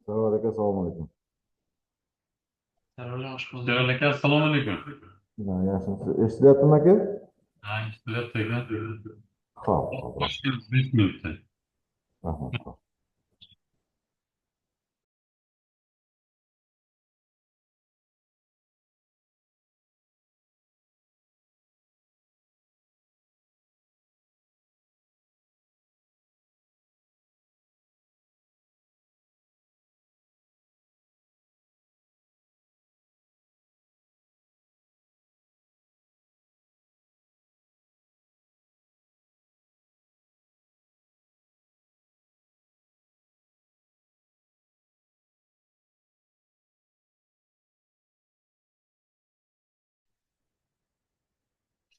Sarvar aka, assalomu alaykum. Javol aka, assalomu alaykum. Yaxshimisiz? Eshitilyaptimi aka? Ha, eshitilyapti aka. Ho'p, ho'p, ho'p. Toshkent 5 minutda. Rahmat, ho'p.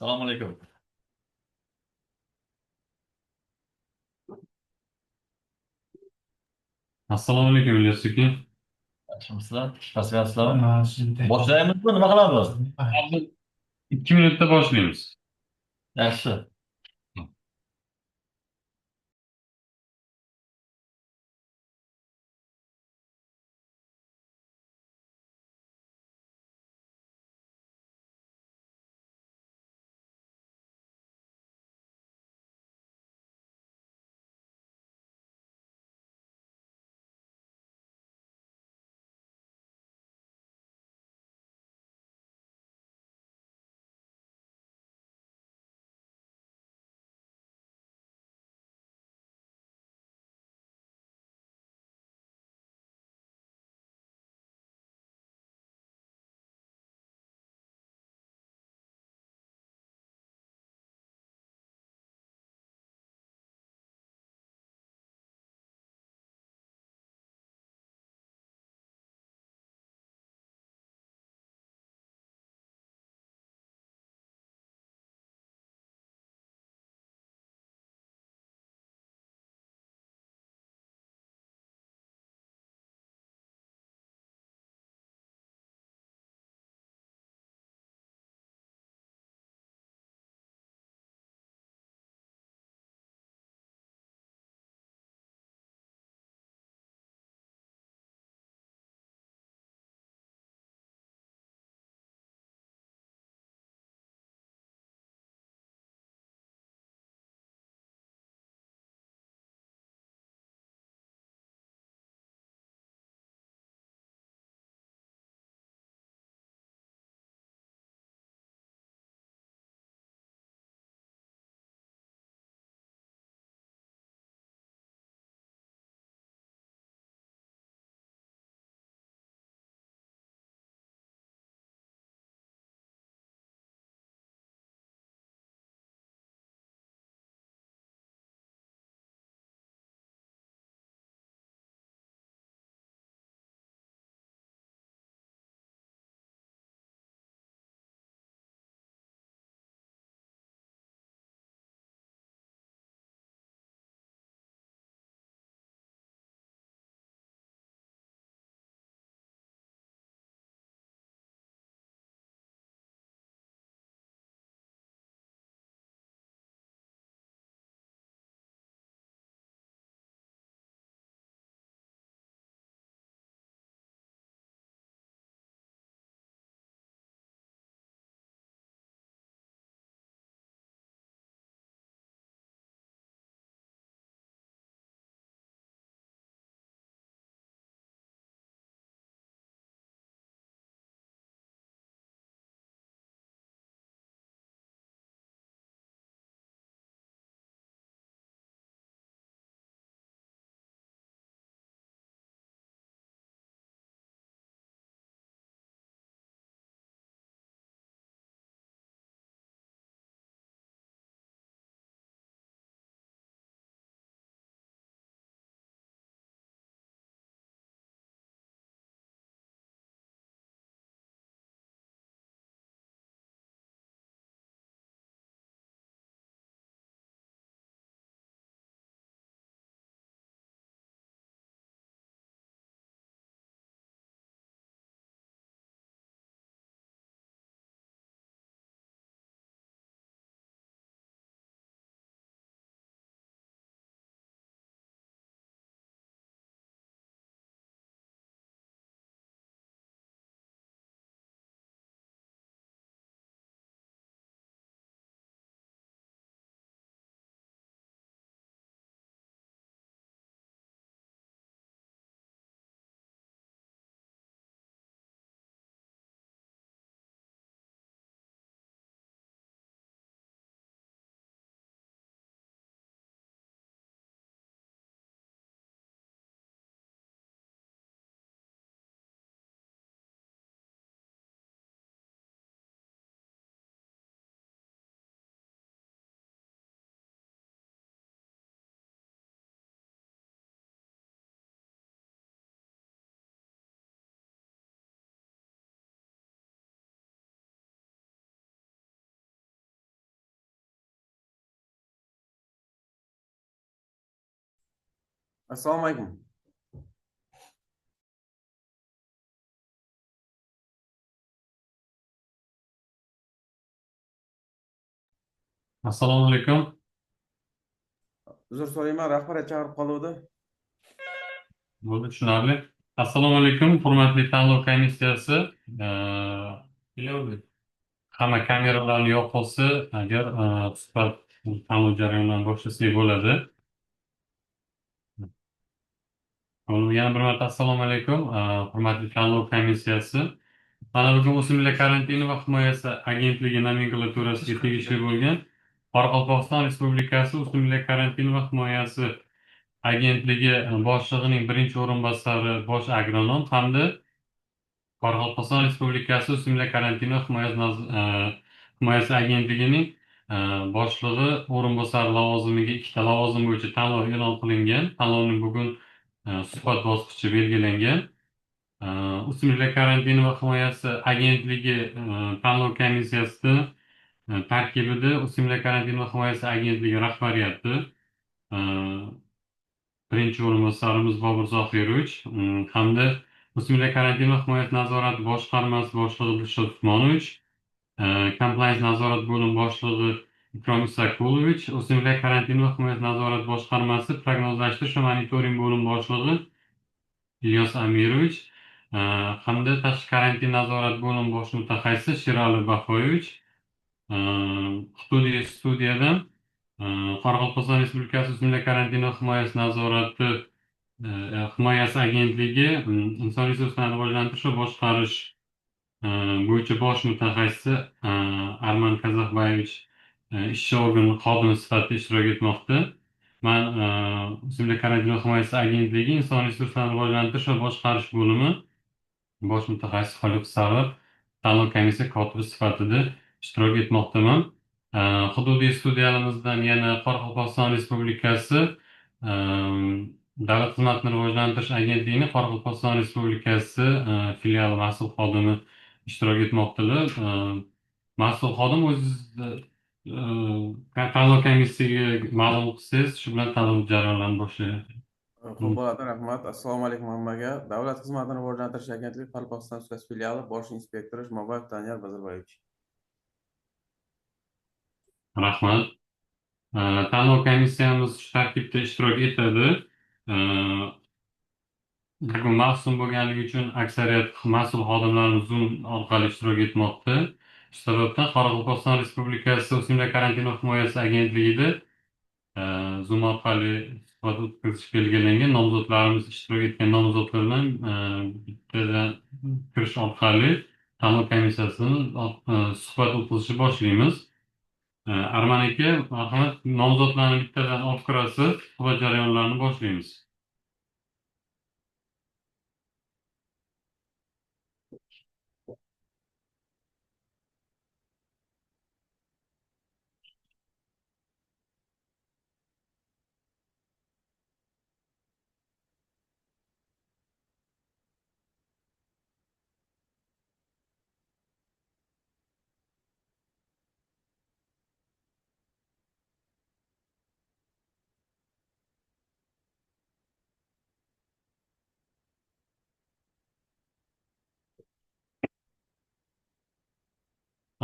Assalomu alaykum. Assalomu alaykum, Ilyos aka. Yaxshimisizlar? Chiqasizlarmi? Boshlaymizmi? Nima qilamiz? Hozir 2 minutda boshlaymiz. Yaxshi. Assalomu alaykum. Assalomu alaykum. Uzr so'rayman, rahbariyat chaqirib qoluvdi. Bo'ldi, tushunarli. Assalomu alaykum, hurmatli tanlov komissiyasi. Ilovli. Hamma kameralarni yoqilsa, agar suhbat tanlov jarayonlarini boshlasak bo'ladi. Yana bir marta assalomu alaykum, hurmatli tanlov komissiyasi. Mana bugun O'simliklar karantini va himoyasi agentligi nomenklaturasiga tegishli bo'lgan Qoraqalpog'iston Respublikasi O'simliklar karantini va himoyasi agentligi boshlig'ining birinchi o'rinbosari bosh agronom hamda Qoraqalpog'iston Respublikasi O'simliklar karantini va himoyasi agentligining boshlig'i o'rinbosari lavozimiga ikkita lavozim bo'yicha tanlov e'lon qilingan. Tanlovning bugun suhbat bosqichi belgilangan. O'simliklar karantini va himoyasi agentligi tanlov komissiyasi tarkibida O'simliklar karantini va himoyasi agentligi rahbariyati birinchi o'rinbosarimiz Bobur Zohirovich hamda O'simliklar karantini va himoyasi nazorati boshqarmasi boshlig'i Dilshod Usmonovich, compliance nazorat bo'limi boshlig'i Ikrom Isaqulovich, O'simliklar karantini va himoyasi nazorati boshqarmasi prognozlashtirish va monitoring bo'limi boshlig'i Ilyos Amirovich hamda tashqi karantin nazorat bo'limi bosh mutaxassisi Sherali Bahoyevich, hududiy studiyadan Qoraqalpog'iston Respublikasi O'simliklar karantini va himoyasi nazorati himoyasi agentligi inson resurslarini rivojlantirish va boshqarish bo'yicha bosh mutaxassisi Arman Kazakbayevich ishchi organ xodimi sifatida ishtirok etmoqda. Man O'simliklar karantini va himoyasi agentligi inson resurslarini rivojlantirish va boshqarish bo'limi bosh mutaxassis Xoliq Sarvar tanlov komissiya kotibi sifatida ishtirok etmoqdaman. Hududiy studiyalimizdan yana Qoraqalpog'iston Respublikasi Davlat xizmatini rivojlantirish agentligining Qoraqalpog'iston Respublikasi filiali mas'ul xodimi ishtirok etmoqdalar. Mas'ul xodim o'z tanlov komissiyasiga ma'lum qilsangiz, shu bilan tanlov jarayonlarini boshlaydi. Xo'p bo'ladi, rahmat. Assalomu alaykum hammaga. Davlat xizmatini rivojlantirish agentligi Qoraqalpog'iston Respublikasi filiali bosh inspektori Jumaboyev Daniyar Bazarboyevich. Rahmat. Tanlov komissiyamiz shu tarkibda ishtirok etadi. Bugun mavsum bo'lganligi uchun aksariyat mas'ul xodimlarimiz Zoom orqali ishtirok etmoqda. Shu sababdan Qoraqalpog'iston Respublikasi O'simliklar karantini va himoyasi agentligida Zoom orqali suhbat o'tkazish belgilangan. Nomzodlarimiz ishtirok etgan nomzodlar bilan bittadan kirish orqali tanlov komissiyasini suhbat o'tkazishni boshlaymiz. Arman aka, marhamat, nomzodlarni bittadan olib kirasiz, suhbat jarayonlarini boshlaymiz.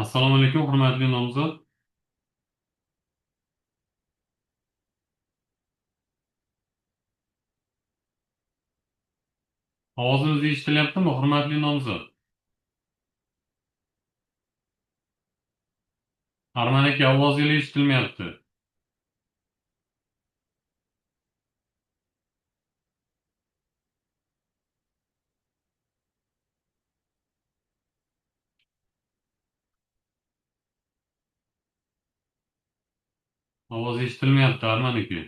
Assalomu alaykum, hurmatli nomzod. Ovozimiz eshitilyaptimi, hurmatli nomzod? Arman aka, ovozingiz eshitilmayapti. Ovoz eshitilmayapti, Arman aka.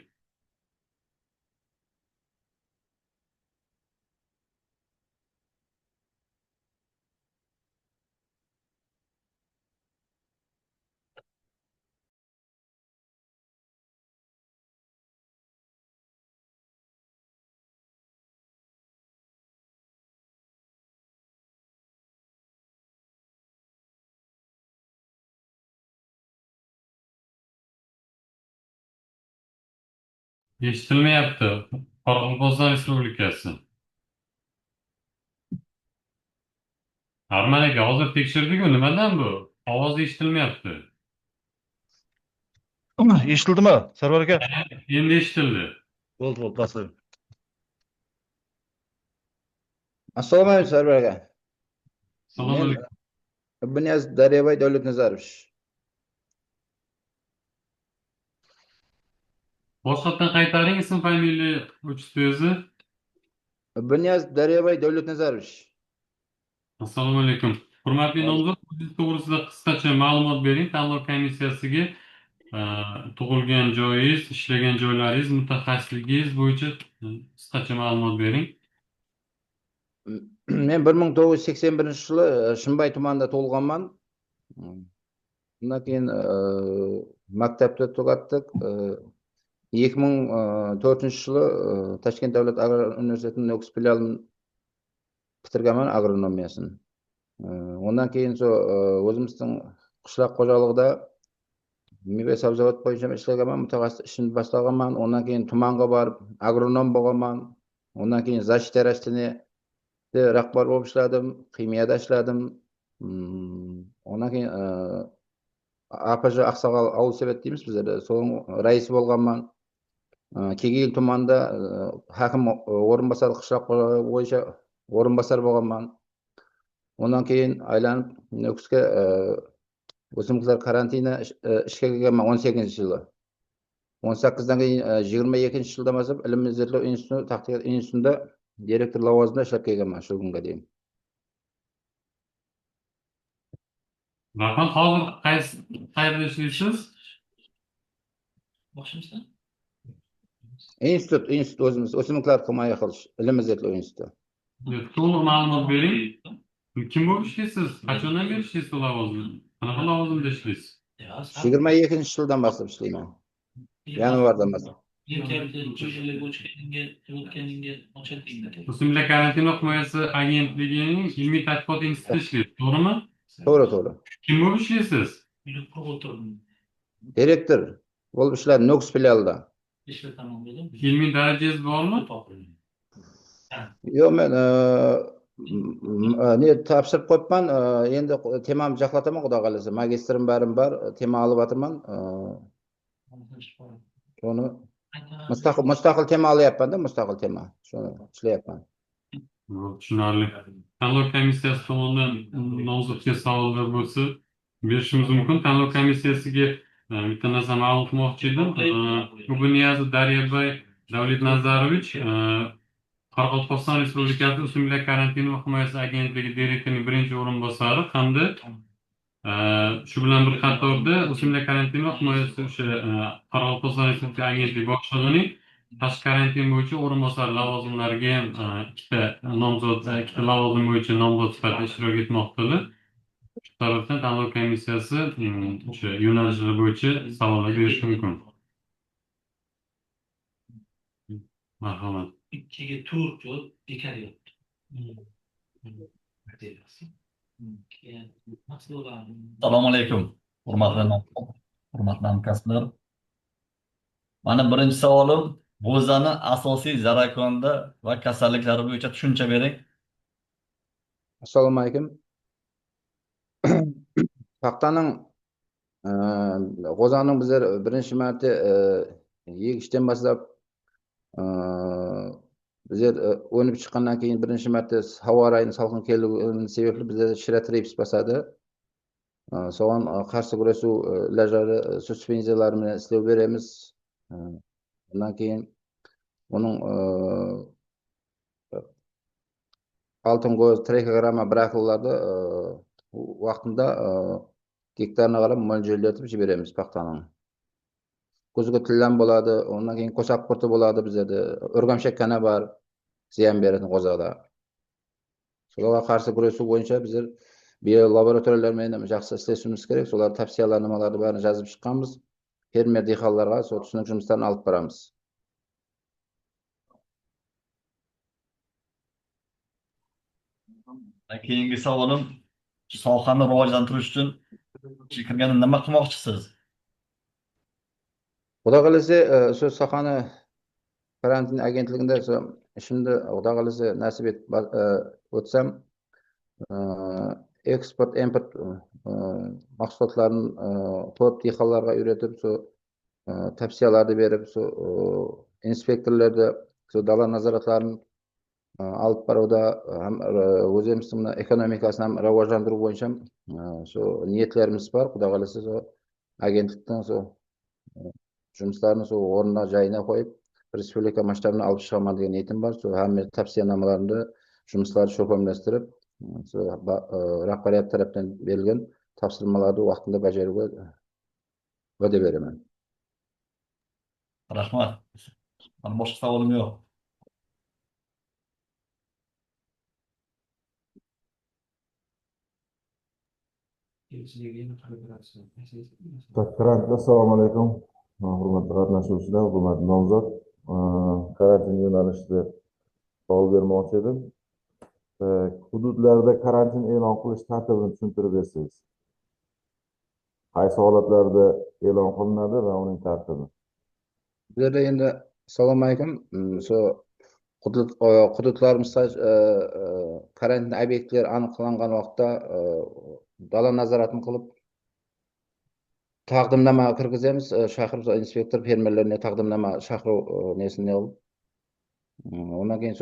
Eshitilmayapti. Qoraqalpog'iston Respublikasi. Harman aka, hozir tekshirdik-ku, nimadan bu? Ovoz eshitilmayapti. Eshitildimi, Sarvar aka? Endi eshitildi. Bo'ldi, bosing. Assalomu alaykum Sarvar aka. Assalomu Men alaykum. Ibnyaz Daryabay Davlatnazarovich. Boshqatdan qaytaring, ism familiya uch-so'zi. Ibnyaz Daryabay Davlatnazarovich. Assalomu alaykum. Hurmatli nomzod, o'zingiz to'g'risida qisqacha ma'lumot bering. Tanlov komissiyasiga tug'ilgan joyingiz, ishlagan joylaringiz, mutaxassisligingiz bo'yicha qisqacha ma'lumot bering. Men 1981-yili Shimbay tumanida tug'ilganman. Undan keyin maktabda tugatdik. 2004-yili Toshkent davlat agrar universitetining Nukus filialini bitirganman, agronomiyasini. Ondan keyin o'zimizning qishloq xo'jaligida meva sabzavot bo'yicha ishlaganman, mutaxassis ishini boshlaganman. Ondan keyin tumanga borib agronom bo'lganman. Ondan keyin защита rastliniyada rahbar bo'lib ishladim, kimyada ishladim. Ondan keyin APJ Aqsoqol Avul Sovet deymiz bizlarda, so'ng rais bo'lganman. Keyin tumanida hokim o'rinbosari qishloq xo'jaligi bo'yicha o'rinbosar bo'lganman. Ondan keyin aylanib Nukusga o'simliklar karantina ishga kelganman 18-yili. 18dan keyin 22-yilda masab ilm izlov instituti, tadqiqot institutida direktor lavozimida ishlab kelganman shu kunga deyim. Rahmat. Hozir qayerda ishlaysiz? Institut o'zimiz o'simliklar himoya qilish ilm izlov instituti. To'liq ma'lumot bering. Kim bo'lib ishlaysiz? Qachondan beri ishlaysiz bu lavozimda? Qanaqa lavozimda ishlaysiz? 22-yildan boshlab ishlayman. Yanvardan boshlab. O'simlik karantina himoyasi agentligining ilmiy tadqiqot institutida ishlaysiz, to'g'rimi? To'g'ri. Kim bo'lib ishlaysiz? Direktor bo'lib ishladim Nukus filialida. Ilmiy darajangiz bormi? Yo'q, men ne topshirib qo'yibman, endi temamni jaqlataman, xudo qalasa. Magistrim barim bor, tema olib o'tirman. Shuni mustaqil tema olyapman-da, mustaqil tema. Shuni ishlayapman. Tushunarli. Tanlov komissiyasi tomonidan nomzodga savollar bo'lsa, berishimiz mumkin. Tanlov komissiyasiga bitta narsa ma'lum qilmoqchi edim. Ibnyaz Daryabay Davlatnazarovich Qoraqalpog'iston Respublikasi O'simlik karantini va himoyasi agentligi direktorining birinchi o'rinbosari hamda shu bilan bir qatorda O'simlik karantini va himoyasi o'sha Qoraqalpog'iston Respublikasi agentligi boshlig'ining tashqi karantin bo'yicha o'rinbosari lavozimlariga ham ikkita lavozim bo'yicha nomzod sifatida ishtirok etmoqdalar. Shu tarafdan tanlov komissiyasi o'sha yo'nalishlar bo'yicha savollar berishi mumkin. Marhamat. ikkiga to'rt yo'l bekor yotdi. Assalomu alaykum. Hurmatli hamkasblar. Mana birinchi savolim, g'o'zani asosiy zarakonda va kasalliklari bo'yicha tushuncha bering. Assalomu alaykum. Paxtaning g'o'zaning bizlar birinchi marta yig'ishdan boshlab bizlar o'nib chiqqandan keyin birinchi marta havo rayini salqin kelgani sababli bizda shiratrips bosadi. So'ng qarshi kurashuv ilojlari, suspenziyalar bilan ishlab beramiz. Undan keyin uning oltin go'z trikogramma brakillarda vaqtida gektarına qarab mo'ljallatib beramiz paxtani. Ko'ziga tillan bo'ladi, undan keyin qo'shaq qurti bo'ladi bizda. O'rgamshak kana bor, ziyon beradi g'o'zada. Shularga qarshi kurashuv bo'yicha bizlar biolaboratoriyalar bilan yaxshi ishlashimiz kerak. Shular tavsiyalar nimalarni barini yozib chiqqanmiz. Fermer dehqonlarga tushunlik жұмыстарын olib boramiz. Keyingi savolim, sohani rivojlantirish uchun kirganda nima qilmoqchisiz? Xudo qalasa shu sohani karantin agentligida ishimni xudo xohlasa nasib etib o'tsam, eksport import mahsulotlarini ko'p dehqonlarga uyretib, tavsiyalarni berib, inspektorlarda dala nazoratlarini olib boruvda ham o'zimizning ekonomikasini ham rivojlantirish bo'yicha ham niyatlarimiz bor. Xudo xohlasa agentlikdan жұмыстарын орнына жайына қойып, республика масштабына алып шығамын деген ниетім бар. Hamma tavsiyanomalarimni жұмыстарды cho'pamlashtirib, rahbariyat tarafdan berilgan topshirmalarni vaqtida bajaruga va'da beraman. Rahmat. Mani boshqa savolim yo'q. Karantin, assalomu alaykum. Hurmatli qatnashuvchilar, hurmatli nomzod. Karantin yo'nalishida savol bermoqchi edim. Hududlarda karantin e'lon qilish tartibini tushuntirib bersangiz. Qaysi holatlarda e'lon qilinadi va uning tartibi? Bizlarda endi assalomu alaykum. Hududlarimizda karantin obyektlari aniqlangan vaqtda dala nazoratini qilib taqdimnoma kirgizamiz. Shahar inspektor fermerlarga taqdimnoma chaqiruv nesini olib, undan keyin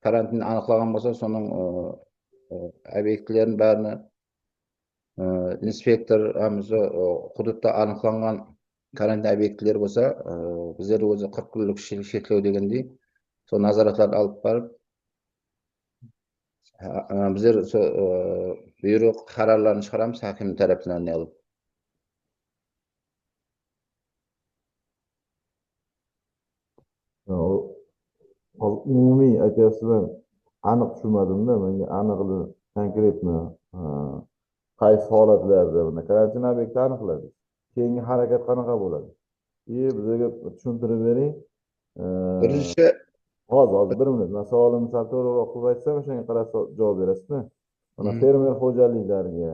karantin aniqlagan bo'lsa, so'ning obyektlarning barini inspektor hududda aniqlangan karantin obyektlar bo'lsa, bizlar o'zi 40 kunlik cheklov degandek, nazoratlarni olib borib, bizlar buyruq qarorlarni chiqaramiz hokim tarafdan olib. Umumiy aytyapsizlar, aniq tushunmadim-da, menga aniqli konkretni qaysi holatlarda karantin obyekti aniqladi. Keyingi harakat qanaqa bo'ladi? Bizga tushuntirib bering. Birinchi Hozir 1 minut. Men savolimni sal to'g'riroq qilib aytsam, o'shanga qarab javob berasizmi? Mana fermer xo'jaliklariga,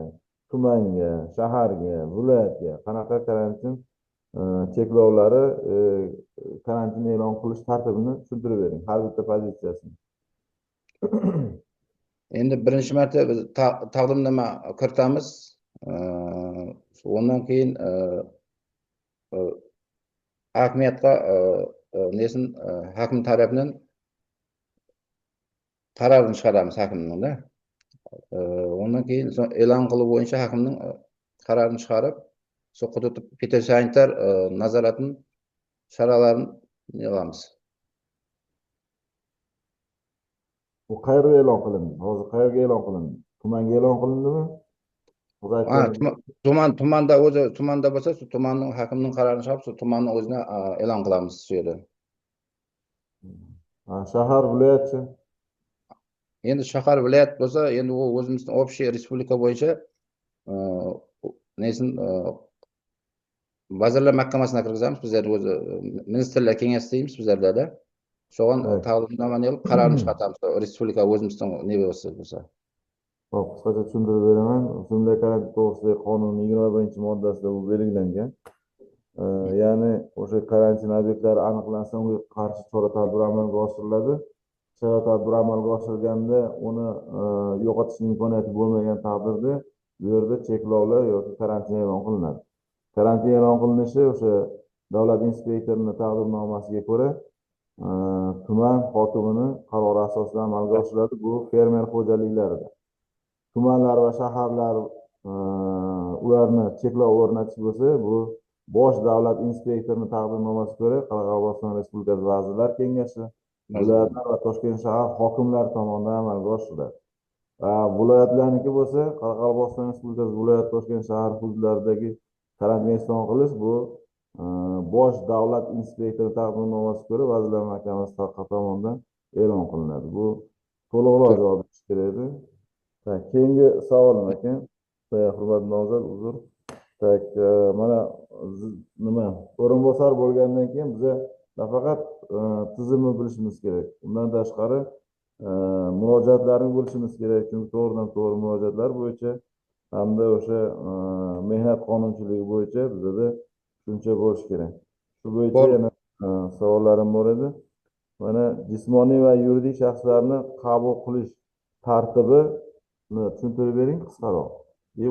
tumanga, shaharga, viloyatga qanaqa karantin cheklovlari, karantin e'lon qilish tartibini tushuntirib bering, har bitta pozitsiyasini. Endi birinchi marta biz taqdimnoma kiritamiz. Ondan keyin hokimiyatga nesin hokim tarafidan qarorni chiqaramiz hokimning. Ondan keyin e'lon qilib bo'yicha hokimning qarorini chiqarib, hudud fitosanitar nazoratini choralarini yig'amiz. Bu qayerga e'lon qilindi? Hozir qayerga e'lon qilindi? Tumanga e'lon qilindimi? Tumanda bo'lsa, tumanning hokimning qarorini chiqarib, tumanning o'zini e'lon qilamiz shu yerda. Shahar, viloyatchi? Endi shahar viloyat bo'lsa, endi u o'zimizning общий respublika bo'yicha nesin vazirlar mahkamasına kirgizamiz. Bizler o'zi ministerlar kengasi deymiz bizlarda. So'g'an taqdimnomani olib qarorni chiqaramiz. Respublika o'zimizning ne bo'lsa. Hop, qisqacha tushuntirib beraman. O'simlik karantin to'g'risidagi qonunning 21-moddasida bu belgilangan. Ya'ni o'sha karantin obyektlari aniqlansa, unga qarshi chora-tadbir amalga oshiriladi. Chora-tadbir amalga oshirilganda uni yo'qotish imkoniyati bo'lmagan taqdirda bu yerda cheklovlar yoki karantin e'lon qilinadi. Karantin e'lon qilinishi o'sha davlat inspektorining taqdimnomasiga ko'ra tuman hokimining qarori asosida amalga oshiriladi. Bu fermer xo'jaliklarida. Tumanlar va shaharlar ularni cheklov o'rnatish bo'lsa, bu bosh davlat inspektorining taqdimnomasiga ko'ra Qoraqalpog'iston Respublikasi Vazirlar Kengashi, viloyatlar va Toshkent shahar hokimlari tomonidan amalga oshiriladi. Viloyatlarniki bo'lsa, Qoraqalpog'iston Respublikasi viloyat Toshkent shahar hududlaridagi karantin e'lon qilish bu bosh davlat inspektori taqdimnomasiga ko'ra Vazirlar Mahkamasi tomonidan e'lon qilinadi. Bu to'liqroq javob berish kerak edi. Keyingi savolim ekan, hurmatli nomzod, uzr. Mana nima o'rinbosar bo'lgandan keyin biza nafaqat tizimni bilishimiz kerak. Undan tashqari murojaatlarni bilishimiz kerak. Chunki to'g'ridan-to'g'ri murojaatlar bo'yicha hamda o'sha mehnat qonunchiligi bo'yicha bizda tushuncha bo'lishi kerak. Shu bo'yicha yana savollarim bor edi. Mana jismoniy va yuridik shaxslarni qabul qilish tartibini tushuntirib bering qisqaroq.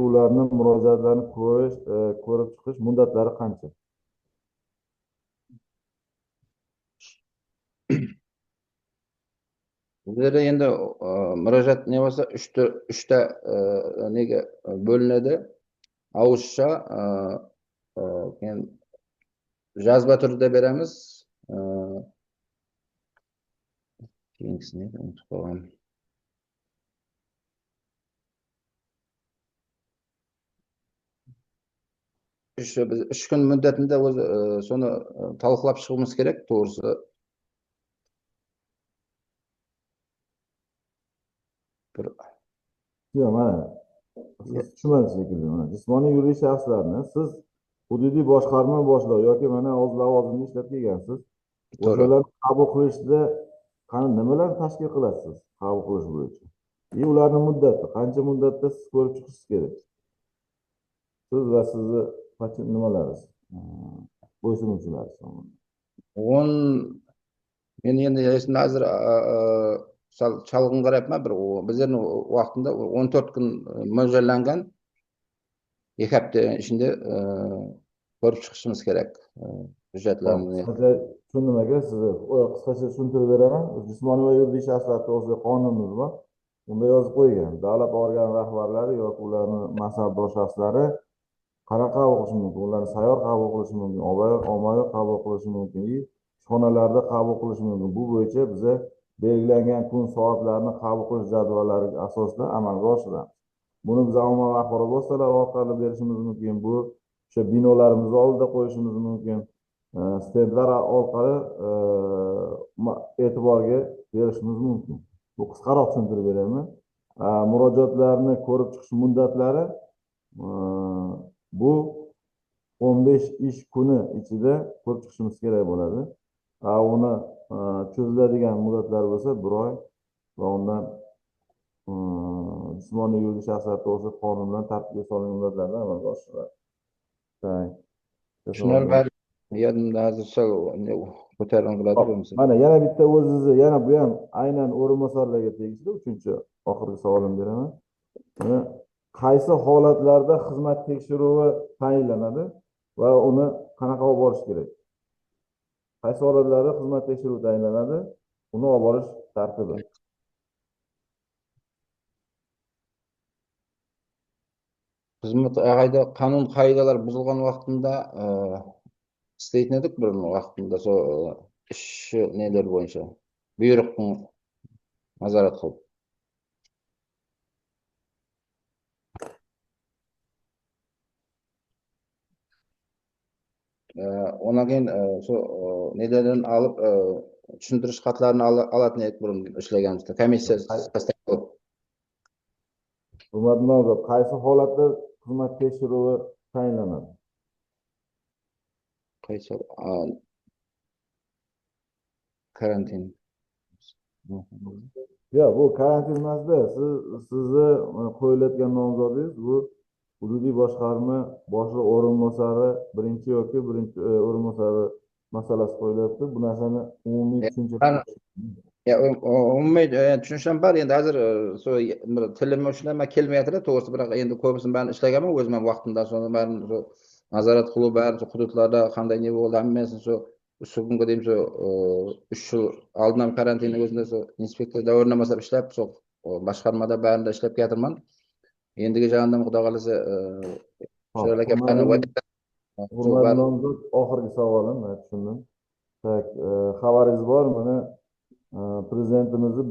Ularni murojaatlarini ko'rib chiqish muddatlari qancha? Bizlarda endi murojaat ne bo'lsa uchta nega bo'linadi. Auызша keyin yozma turda beramiz. Keyingisini unutib qolganman. Biz 3 kun muddatida o'zi soni talqilab chiqishimiz kerak, to'g'risi. Yo'q, mana siz tushunmadingiz shekilli. Mana jismoniy yuridik shaxslarni siz hududiy boshqarma boshlig'i yoki mana o'z lavozimini ishlab kelgansiz. To'g'ri. O'shalarni qabul qilishda qani nimalarni tashkil qilasiz qabul qilish bo'yicha? Ularning muddati qancha muddatda siz ko'rib chiqishingiz kerak? Siz va sizni nimalaringiz? Bo'ysunuvchilar. Men endi esimda hozir chalg'in qarayapman, bizlarning vaqtida 14 kun mo'ljallangan. 2 hafta ichida ko'rib chiqishimiz kerak hujjatlarni. Tushundim aka, sizni qisqacha tushuntirib beraman. Jismoniy va yuridik shaxslar to'g'risida qonunimiz bor. Unda yozib qo'ygan. Davlat organ rahbarlari yoki ularning mansabdor shaxslari qanaqa qabul qilishi mumkin? Ularni sayyor qabul qilishi mumkin, ommaviy qabul qilishi mumkin, ishxonalarda qabul qilishi mumkin. Bu bo'yicha biza belgilangan kun soatlarni qabul qilish jadvallariga asosida amalga oshiramiz. Buni biz ommaviy axborot vositalari orqali berishimiz mumkin. Bu o'sha binolarimiz oldida qo'yishimiz mumkin. Stendlar orqali e'tiborga berishimiz mumkin. Bu qisqaroq tushuntirib beraman. Murojaatlarni ko'rib chiqish muddatlari bu 15 ish kuni ichida ko'rib chiqishimiz kerak bo'ladi. Uni cho'ziladigan muddatlar bo'lsa 1 oy va undan jismoniy yuridik shaxslar to'g'risida qonun bilan tartibga solingan muddatlardan amalga oshiriladi. Tushunarli. Yodimda hozircha ko'tariladi bo'lmasa. Mana yana bitta o'zingizni, yana bu ham aynan o'rinbosarlarga tegishli 3-oxirgi savolim beraman. Mana qaysi holatlarda xizmat tekshiruvi tayinlanadi va uni qanaqa olib borish kerak? Qaysi holatlarda xizmat tekshiruvi tayinlanadi, uni olib borish tartibi. Xizmat qonun qoidalar buzilgan vaqtida istaytnedik bir vaqtida ish neler bo'yicha buyruqni nazorat qilib. Ondan keyin nelerden alıp düşündürüş xatlarını alatın edik burun ishlaganimizda komissiya qilib. Hurmatli nomzod, qaysi holatda xizmat tekshiruvi tayinlanadi? Qaysi karantin. Yo'q, bu karantin emasda, sizni qo'yilayotgan nomzodingiz bu hududiy boshqarma boshliq o'rinbosari birinchi yoki birinchi o'rinbosari masalasi qo'yilyapti. Bu narsani umumiy tushuncha umumiy tushuncham bor. Endi hozir tilima ushlama kelmayapti, to'g'risi, biroq endi ko'pisini men ishlaganman o'zim ham vaqtimdan so'ng men nazorat qilib barcha hududlarda qanday ne bo'ldi hammasini shu kunga deyim 3 yil oldin ham karantinni o'zida inspektor davrnamasida ishlab, boshqarmada barida ishlab keltirman. Endigi jag'andan xudo qalasa hurmatli nomzod, oxirgi savolim, men tushundim. Xabaringiz bor, mana prezidentimizni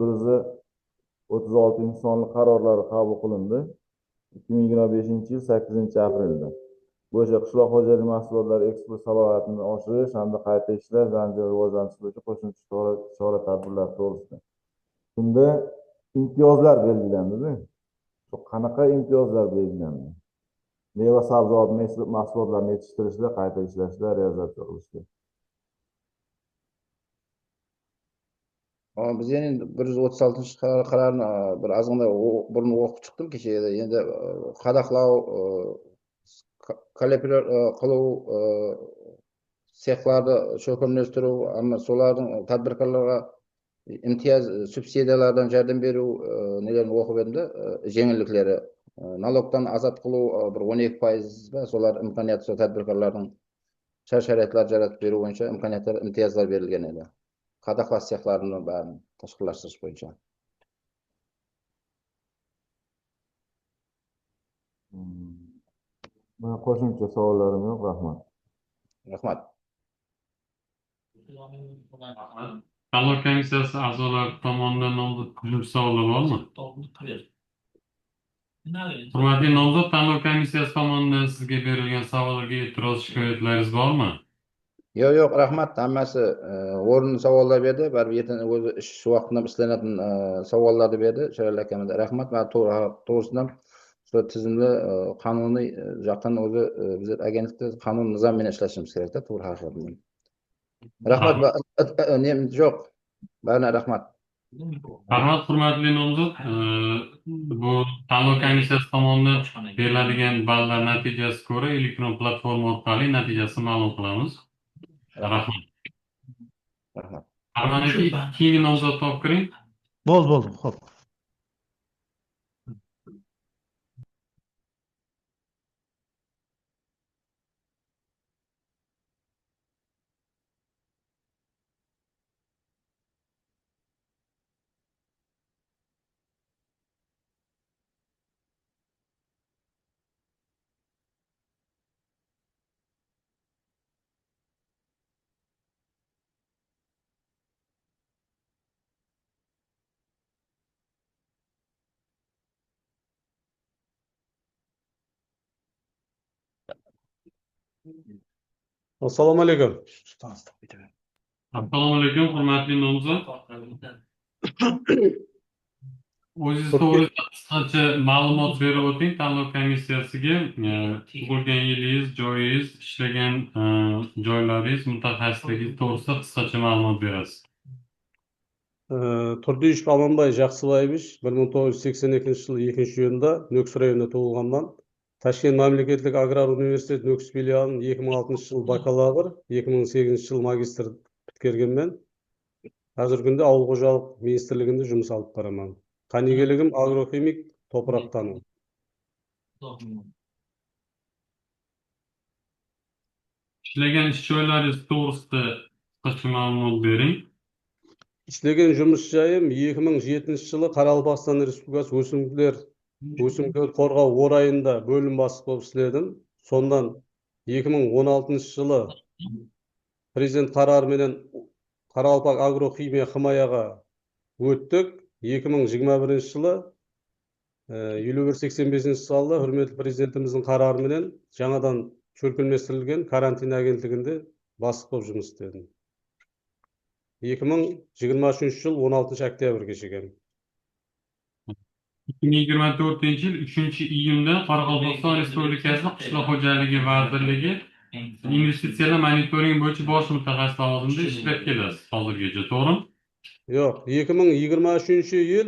136-sonli qarorlari qabul qilindi. 2025-yil 8-aprelda. Bo'yicha qishloq xo'jaligi mahsulotlari eksport salohiyatini oshirish hamda qayta ishlash zanjirini rivojlantirish bo'yicha qo'shimcha chora-tadbirlar to'g'risida. Bunda imtiyozlar belgilandi-da. Qanaqa imtiyozlar belgilandi? Meva sabzavot mahsulotlarini yetishtirishda, qayta ishlashda, realizatsiya qilishda. Biz endi 136-qarorni bir ozgina burun o'qib chiqdim kecha. Endi qadaqlov, kalkulyator qilib sexlarni çökümleştiriw, ama solardyň tadbirkarlarga imtiyaz subsidiyalardan jardam berew nelerini okup edim da, jeňillikleri, nalogdan azat kılıw bir 12% ba solar imkaniýat so tadbirkarlardyň şart-şaraitlar jaratyp berew boýunça imkaniýatlar, imtiyazlar berilgen edi. Kadaklas sexlaryny baryny taşkyllaşdyryş boýunça. Ben qo'shimcha savollarim yo'q, rahmat. Rahmat. Tanlov komissiyasi a'zolari tomonidan nomzod qo'shimcha savollar bormi? Hurmatli nomzod, tanlov komissiyasi tomonidan sizga berilgan savollarga e'tiroz, shikoyatlaringiz bormi? Yok, rahmat. Hammasi o'rinli savollar berdi. Baribir o'zi shu vaqtda ishlanadigan savollarni berdi. Sherali akamiz rahmat. Va to'g'risidan shu tizimli qonuniy jaqdan o'zi biz agentlikda qonun nizom bilan ishlashimiz kerak-da, to'g'ri haqiqatdan. Rahmat. Yo'q. Bana rahmat. Rahmat, hurmatli nomzod. Bu tanlov komissiyasi tomonidan beriladigan ballar natijasiga ko'ra elektron platforma orqali natijasini ma'lum qilamiz. Rahmat. Rahmat. Mana keyingi nomzod topib kiring. Bo'ldi. Xo'p. Assalomu alaykum. Assalomu alaykum, hurmatli nomzod. O'zingiz to'g'risida qisqacha ma'lumot berib o'ting tanlov komissiyasiga. Tug'ilgan yilingiz, joyingiz, ishlagan joylaringiz, mutaxassisligingiz to'g'risida qisqacha ma'lumot berasiz. Turdiyev Amanbay Жақсыбаевич 1982 yılı 2. yılında Nöks rayonunda tug'ilganman. Toshkent mamlakatlik agrar universitet Nöks filialini 2006 yıl bakalavr, 2008 yıl magistr bitkirgenmen. Hazır günde Ауыл қожалық министрлігінде жұмыс алып бараман. Qaniygeligim agrokemik topraqtaну. Ishlagan ish joylaringiz to'g'risida qisqacha ma'lumot bering. İşlеген жұмыс жайым 2007 yılı Qarabağstan Respublikası Өсімдіктер қорғау орайында бөлім бастығы болып істедім. Сондан 2016 yılı президент қарарыменен Қарақалпақ агрохимия химаяға өттік. 2021 yılı 5185 салда hürmetli президентіміздің қарарыменен жаңадан çökülmestirilen карантин агентлігінде бастық болып жұмыс істедім. 2023 yıl 16 oktyabrga kelgan. 2024 yıl 3 iyunda Qoraqalpog'iston Respublikasi Qishloq xo'jaligi vazirligi investitsiyalar monitoringi bo'yicha bosh mutaxassis lavozimida ishlab kelasiz hozirgacha, to'g'rimi? Yo'q, 2023 yıl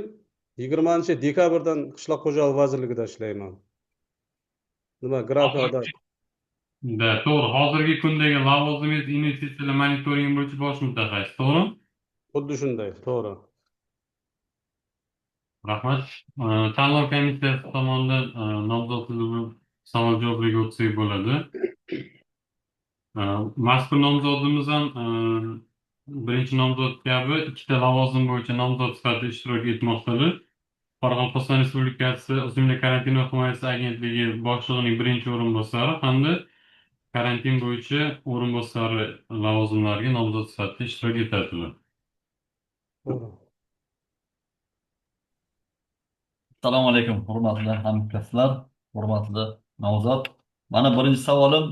20 dekabrdan Qishloq xo'jaligi vazirligida ishlayman. Nima grafikada? To'g'ri, hozirgi kundagi lavozimingiz investitsiyalar monitoringi bo'yicha bosh mutaxassis, to'g'rimi? Xuddi shunday, to'g'ri. Rahmat. Tanlov komissiyasi tomonidan nomzodlarni savol-javoblarga o'tsak bo'ladi. Mazkur nomzodimiz ham birinchi nomzod kabi ikkita lavozim bo'yicha nomzod sifatida ishtirok etmoqdalar. Qoraqalpog'iston Respublikasi O'simlik karantin va himoyasi agentligi boshlig'ining birinchi o'rinbosari hamda karantin bo'yicha o'rinbosari lavozimlariga nomzod sifatida ishtirok etadilar. Assalomu alaykum, hurmatli hamkasblar, hurmatli nomzod. Mana birinchi savolim,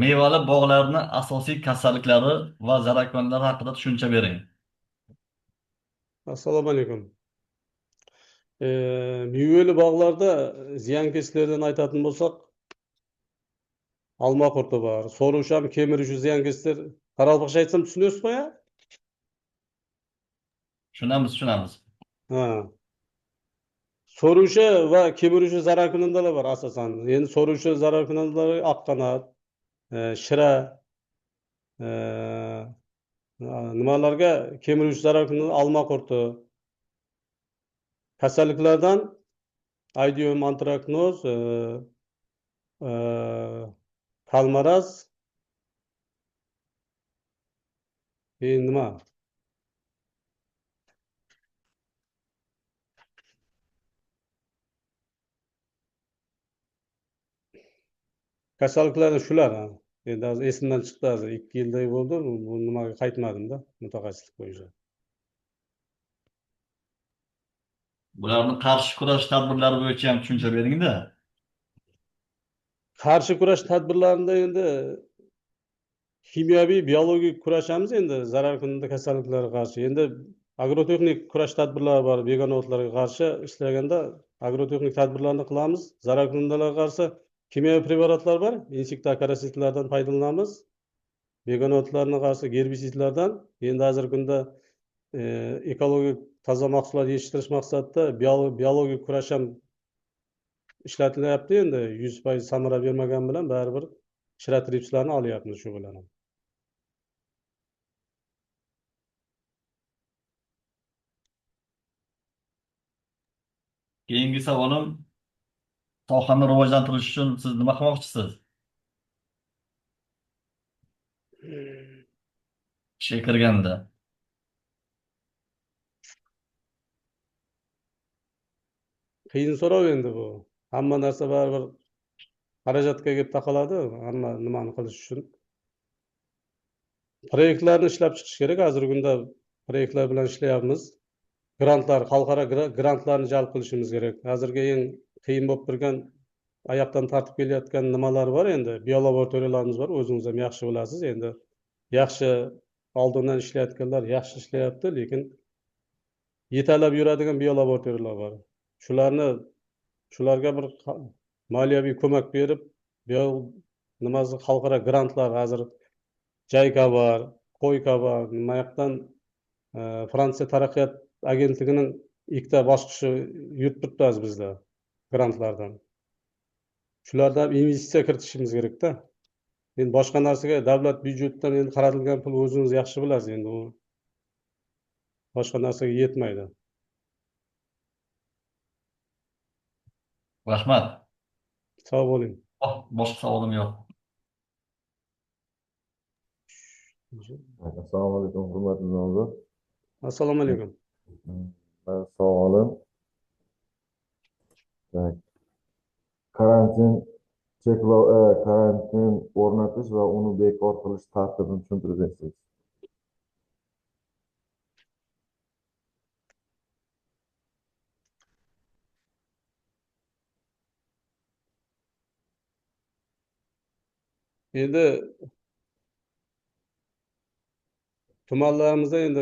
mevali bog'larni asosiy kasalliklari va zararkunanlari haqida tushuncha bering. Assalomu alaykum. Mevali bog'larda ziyonkeslerden aytатын bo'lsak, alma qurti bor, so'rusham, kemiruvchi ziyonkesler. Qarabağcha aytsam tushunasizmi ya? Tushunamiz. Ha. So'ruvchi va kemiruvchi zararkunandalar bor asosan. Endi so'ruvchi zararkunandalar oq qanot, shira, nimalarga kemiruvchi zarar alma qurti, kasalliklardan aydium antraknoz, kalmaraz, nima? Kasalliklar shular. Endi hozir esimdan chiqdi, hozir 2 yilday bo'ldi. Bu nimaga qaytmadim-da mutaxassislik bo'yicha. Bularni qarshi kurash tadbirlari bo'yicha ham tushuncha bering-da. Qarshi kurash tadbirlarida endi kimyoviy, biologik kurashamiz endi zararkunanda kasalliklarga qarshi. Endi agrotexnik kurash tadbirlari bor. Begona o'tlarga qarshi ishlaganda agrotexnik tadbirlarni qilamiz. Zararkunandalarga qarshi kimyoviy preparatlar bor. Insektokarsitlardan foydalanamiz. Begona o'tlarga qarshi gerbisidlardan. Endi hozirgi kunda ekologik toza mahsulot yetishtirish maqsadida biologik kurash ham ishlatilyapti. Endi 100% samara bermagan bilan baribir shiratirishlarni olyapmiz shu bilan ham. Keyingi savolim, sohani rivojlantirish uchun siz nima qilmoqchisiz? Ishga kirganda. Qiyin so'rov endi bu. Hamma narsa baribir xarajatga kelib taqaladi, hamma nimani qilish uchun. Proyektlarni ishlab chiqish kerak. Hozirgi kunda proyektlar bilan ishlayapmiz. Grantlar, xalqaro grantlarni jalb qilishimiz kerak. Hozirgi eng qiyin bo'lib turgan, oyoqdan tortib kelayotgan nimalar bor endi. Biolaboratoriyalarimiz bor, o'zingiz ham yaxshi bilasiz. Endi yaxshi oldindan ishlayotganlar yaxshi ishlayapti, lekin yetalab yuradigan biolaboratoriyalar bor. Shularga bir moliyaviy ko'mak berib, nimasi xalqaro grantlar hozir JICA bor, COICA bor, nima yoqdan Fransiya taraqqiyot agentligining ikkita bosqichi yurib turibdi bizda grantlardan. Shularda ham investitsiya kiritishimiz kerak-da. Endi boshqa narsaga davlat byudjetidan endi qaratilgan pul o'zingiz yaxshi bilasiz, endi u boshqa narsaga yetmaydi. Rahmat. Sog' bo'ling. Boshqa savolim yo'q. Assalomu alaykum, hurmatli nomzod. Assalomu alaykum. Savolim, karantin o'rnatish va uni bekor qilish tartibini tushuntirib bersangiz. Endi tumanlarimizda endi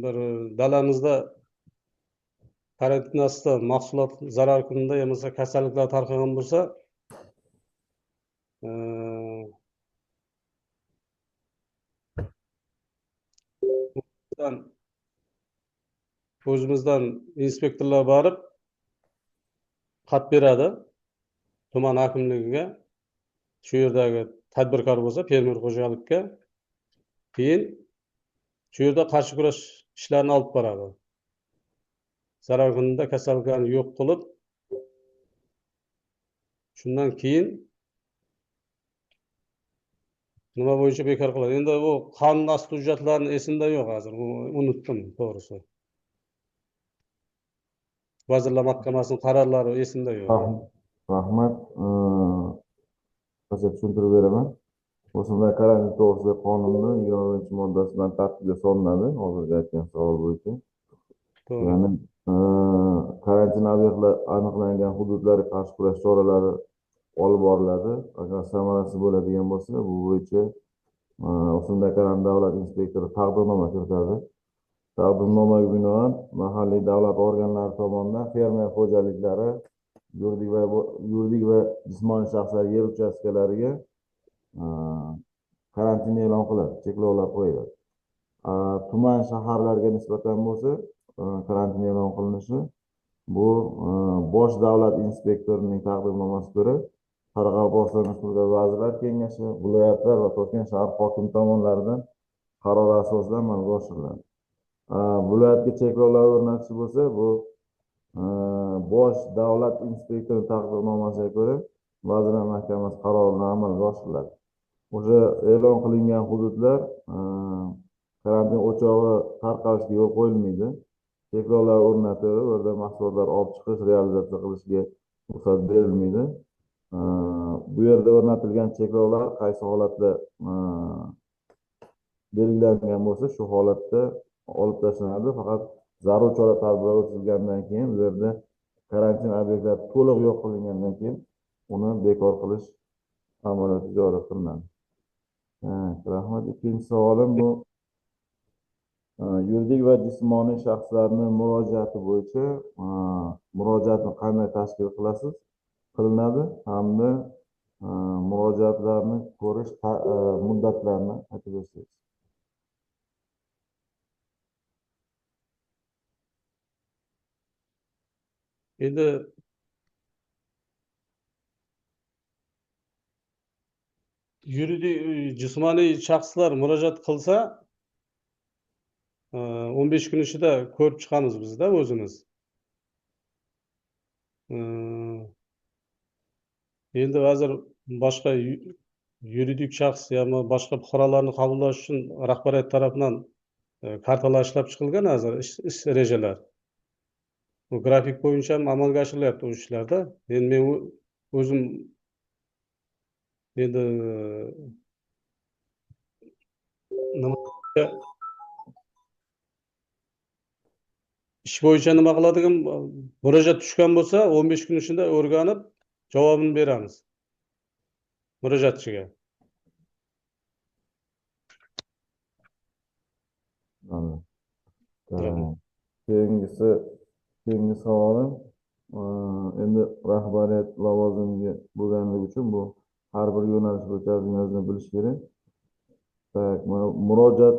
bir dalamizda karantin ostida mahsulot zarar kunida bo'lmasa kasalliklar tarqagan bo'lsa, o'zimizdan inspektorlar borib xat beradi tuman hokimligiga, shu yerdagi tadbirkor bo'lsa fermer xo'jalikka, keyin shu yerda qarshi kurash ishlarini olib boradi. Zarar kunida kasalliklarni yo'q qilib, shundan keyin nima bo'yicha bekor qiladi. Endi bu qonun asli hujjatlarini esimda yo'q hozir, unutdim to'g'risi. Vazirlar Mahkamasining qarorlari esimda yo'q. Rahmat. Qisqacha tushuntirib beraman. O'smir karantin to'g'risidagi qonunning 20-moddasi bilan tartibga solinadi, hozirgi aytgan savol bo'yicha. Ya'ni karantin obyektlar aniqlangan hududlarga qarshi kurash choralari olib boriladi. Agar samarasi bo'ladigan bo'lsa, bu bo'yicha O'smir karantin davlat inspektori taqdimnoma kiritadi. Taqdimnomaga binoan mahalliy davlat organlari tomonidan fermer xo'jaliklari, yuridik va jismoniy shaxslar yer uchastkalariga karantin e'lon qiladi, cheklovlar qo'yiladi. Tuman shaharlarga nisbatan bo'lsa, karantin e'lon qilinishi bu bosh davlat inspektorining taqdimnomasiga ko'ra Qoraqalpog'iston Respublikasi Vazirlar Kengashi, viloyatlar va Toshkent shahar hokimi tomonidan qaror asosida amalga oshiriladi. Viloyatga cheklovlar o'rnatish bo'lsa, bu bosh davlat inspektori taqdimnomasiga ko'ra Vazirlar Mahkamasi qarori bilan amalga oshiriladi. O'sha e'lon qilingan hududlar karantin o'chog'i tarqalishiga yo'l qo'yilmaydi. Cheklovlar o'rnatilib, u yerda mahsulotlar olib chiqish, realizatsiya qilishga ruxsat berilmaydi. Bu yerda o'rnatilgan cheklovlar qaysi holatda belgilangan bo'lsa, shu holatda olib tashlanadi. Faqat zarur chora-tadbirlar o'tkazilgandan keyin, bu yerda karantin obyektlari to'liq yo'q qilingandan keyin uni bekor qilish amaliyoti joriy qilinadi. Rahmat. Ikkinchi savolim bu yuridik va jismoniy shaxslarni murojaati bo'yicha murojaatni qanday tashkil qilinadi hamda murojaatlarni ko'rish muddatlarini aytib bersangiz. Endi yuridik jismoniy shaxslar murojaat qilsa 15 kun ichida ko'rib chiqamiz bizda o'zimiz. Endi hozir boshqa yuridik shaxs yoki boshqa fuqarolarni qabullash uchun rahbariyat tarafidan kartalar ishlab chiqilgan hozir ish rejalar. Bu grafik bo'yicha ham amalga oshirilyapti u ishlarda. Endi men o'zim endi ish bo'yicha nima qiladigan murojaat tushgan bo'lsa 15 kun ichida o'rganib javobini beramiz murojaatchiga. Keyingi savolim endi rahbariyat lavozimiga bo'lganligi uchun bu har bir yo'nalish bo'yicha o'zingizni bilish kerak. Murojaat,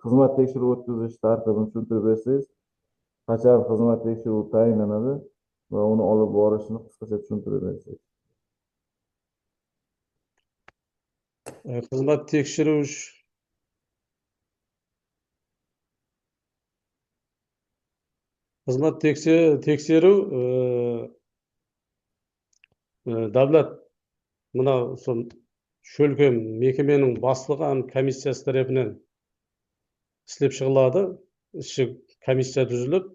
xizmat tekshiruvi o'tkazish tartibini tushuntirib bersangiz, qachon xizmat tekshiruvi tayinlanadi va uni olib borishni qisqacha tushuntirib bersangiz. Xizmat tekshirish tekshiruv davlat mana sho'lkom mekamening boshlig'i ham komissiyasi tarafidan ishlab chiqiladi. Ishi komissiya tuzilib,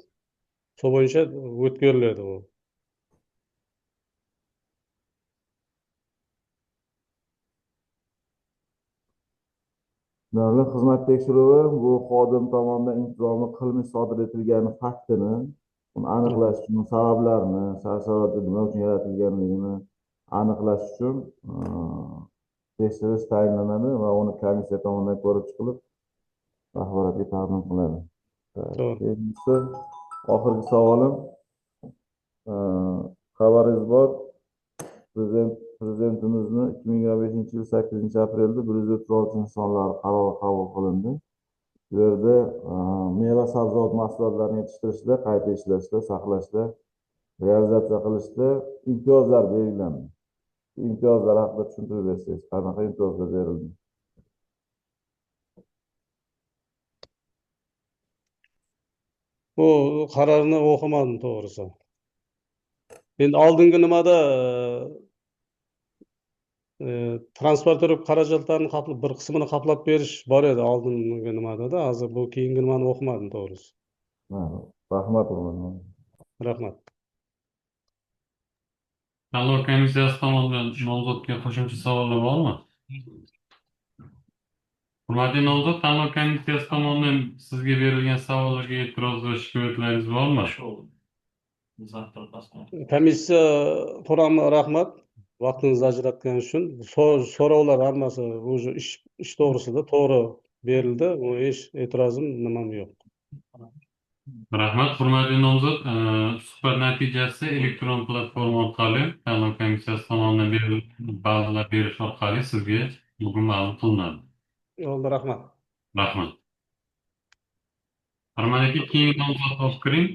shu bo'yicha o'tkaziladi u. Davlat xizmat tekshiruvi bu xodim tomonidan intizomli qilmish sodir etilgani faktini, uni aniqlash uchun sabablarini, shart-sharoitlar nima uchun yaratilganligini aniqlash uchun tekshirish tayinlanadi va uni komissiya tomonidan ko'rib chiqilib rahbariyatga taqdim qiladi. Keyinchisi, oxirgi savolim, xabaringiz bor, Prezidentimizni 2025-yil 8-aprelda 136 sonlar qarori qabul qilindi. Bu yerda meva sabzavot mahsulotlarini yetishtirishda, qayta ishlashda, saqlashda, realizatsiya qilishda imtiyozlar belgilandi. Imtiyozlar haqida tushuntirib bersangiz, qanaqa imtiyozlar berildi? Bu qarorni o'qimadim to'g'risi. Endi oldingi nimada transportörlik xarajatlarini bir qismini qoplab berish bor edi oldingi nimada, hozir bu keyingi nimani o'qimadim to'g'risi. Rahmat. Rahmat. Tanlov komissiyasi tomonidan nomzodga qo'shimcha savollar bormi? Hurmatli nomzod, tanlov komissiyasi tomonidan sizga berilgan savollarga e'tiroz va shikoyatlaringiz bormi? Komissiya to'ramga rahmat. Vaqtingizni ajratgani uchun. So'rovlar hammasi o'zi ish to'g'risida to'g'ri berildi. Bu hech e'tirozim nimam yo'q. Rahmat. Hurmatli nomzod, suhbat natijasi elektron platforma orqali tanlov komissiyasi tomonidan berilgan ba'zilar berish orqali sizga bugun ma'lum qilinadi. Yo'lda rahmat. Rahmat. Arman aka, keyingi nomzod olib kiring.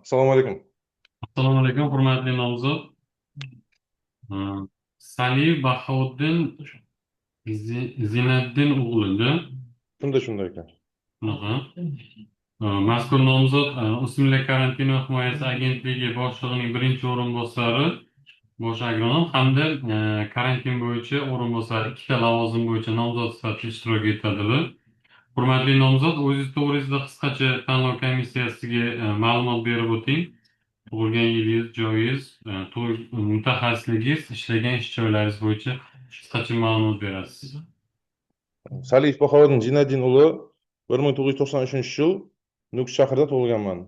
Assalomu alaykum. Assalomu alaykum, hurmatli nomzod. Saliyev Bahovuddin Zinoddin o'g'lida. Shunday ekan. Aha. Mazkur nomzod O'smirlar karantini va himoyasi agentligi boshlig'ining birinchi o'rinbosari, bosh agronom hamda karantin bo'yicha o'rinbosari ikkita lavozim bo'yicha nomzod sifatida ishtirok etadilar. Hurmatli nomzod, o'zingiz to'g'risida qisqacha tanlov komissiyasiga ma'lumot berib o'ting. Tug'ilgan yilingiz, joyingiz, mutaxassisligingiz, ishlagan ish joylaringiz bo'yicha qisqacha ma'lumot berasiz. Saliyev Bahovuddin Zinoddin o'g'li 1993-yil Nukus shahrida tug'ilganman.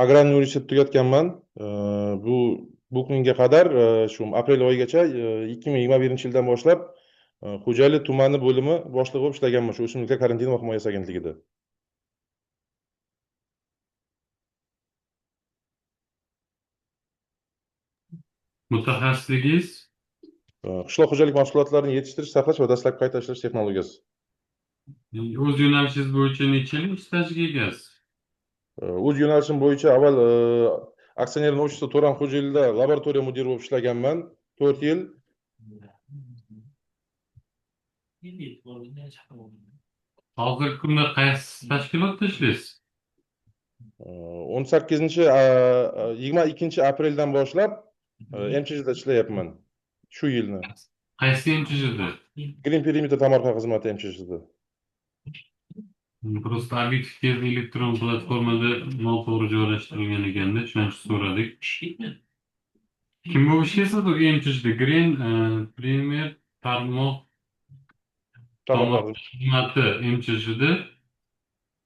Agrar universitet tugatganman. Bu kunga qadar shu aprel oyigacha 2021-yildan boshlab Xo'jayli tumani bo'limi boshlig'i bo'lib ishlaganman shu o'simliklar karantini va himoyasi agentligida. Mutaxassisligingiz Qishloq xo'jalik mahsulotlarini yetishtirish, saqlash va dastlabki qayta ishlash texnologiyasi. o'z yo'nalishingiz bo'yicha necha yil stajga egasiz? O'z yo'nalishim bo'yicha avval aksionerlik общество To'ran Xo'jaylida laboratoriya mudiri bo'lib ishlaganman 4 yil. Hozirgi kunda qaysi tashkilotda ishlaysiz? 22 apreldan boshlab MCH'da ishlayapman. Shu yilni. Qaysi MCH'da? Green Perimeter tomorqa xizmati MCH'da. Просто obyektiv tezli elektron platformada noto'g'ri joylashtirilgan ekanda, shuning uchun so'radik. Kim bu ishga kirdi MCH'da? Green Premier tarmoq xizmati MCH'da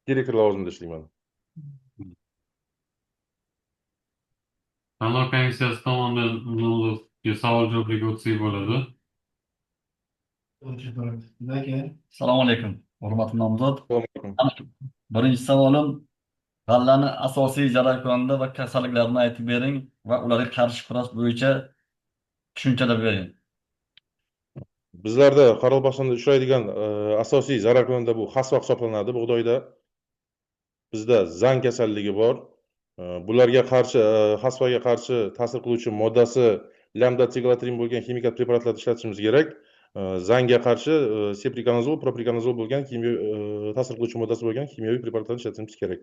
Direktor lavozimida ishlayman. tanlov komissiyasi tomonidan nomzodga savol-javoblarga o'tsak bo'ladi. Assalomu alaykum, hurmatli nomzod. Assalomu alaykum. Birinchi savolim, g'allani asosiy jarayonida va kasalliklarini aytib bering va ularga qarshi kurash bo'yicha tushunchalar bering. Bizlarda Qoraqalpog'istonda uchraydigan asosiy zararkunanda bu xasva hisoblanadi. Bug'doyda bizda zang kasalligi bor. Bularga qarshi xasvaga qarshi ta'sir qiluvchi moddasi lambda-siglotrin bo'lgan ximik preparatlarni ishlatishimiz kerak. Zangga qarshi seprikonazol, proprikonazol bo'lgan ta'sir qiluvchi moddasi bo'lgan kimyoviy preparatlarni ishlatishimiz kerak.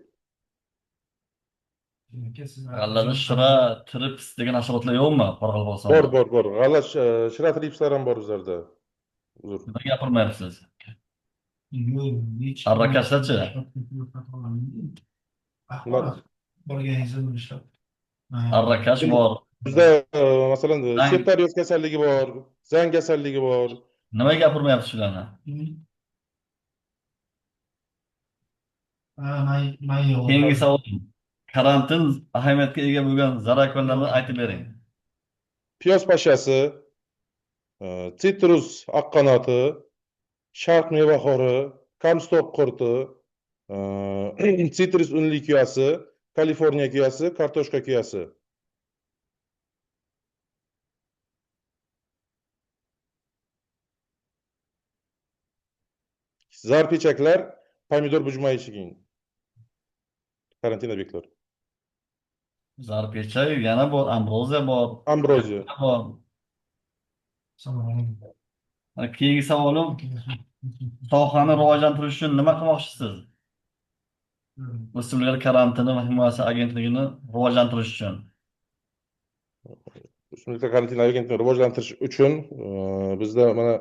G'allada shira, trips degan hasharotlar yo'qmi Qoraqalpog'istonda? Bor. G'alla shira tripslar ham bor bizlarda. Uzr. Nima gapirmayapsiz? Arrakashlar-chi? Arrakash bor. Bizda masalan septariyoz kasalligi bor, zang kasalligi bor. Nimaga gapirmayapsiz shularni? Keyingi savol. Karantin ahamiyatga ega bo'lgan zararkunlarni aytib bering. Piyoz pashasi, sitrus oqqanoti, sharq mevahori, kamstok qurti, sitrus unli kuyasi, Kaliforniya kuyasi, kartoshka kuyasi. Zarpechaklar, pomidor bujmaychiking. Karantin obyektlari. Zarpechak yana bor, ambroziya bor. Ambroziya. Bor. Keyingi savolim, sohani rivojlantirish uchun nima qilmoqchisiz? O'smirlar karantini va himoyasi agentligini rivojlantirish uchun. O'smirlar karantini agentligini rivojlantirish uchun bizda mana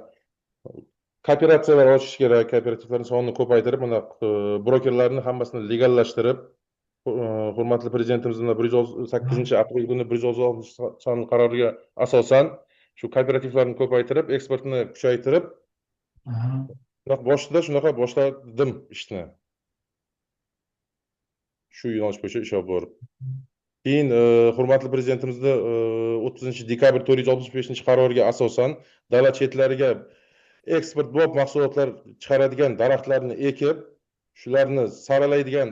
kooperatsiyalar ochish kerak, kooperativlarning sonini ko'paytirib, mana brokerlarni hammasini legallashtirib, hurmatli prezidentimizning 108-aprel kuni 136 qaroriga asosan shu kooperativlarni ko'paytirib, eksportni kuchaytirib, boshida shunaqa boshladim ishni. Shu yo'nalish bo'yicha ish olib borib. Keyin hurmatli prezidentimizning 30-dekabr 465-qaroriga asosan davlat chetlariga eksport bo'lib mahsulotlar chiqaradigan daraxtlarni ekib, shularni saralaydigan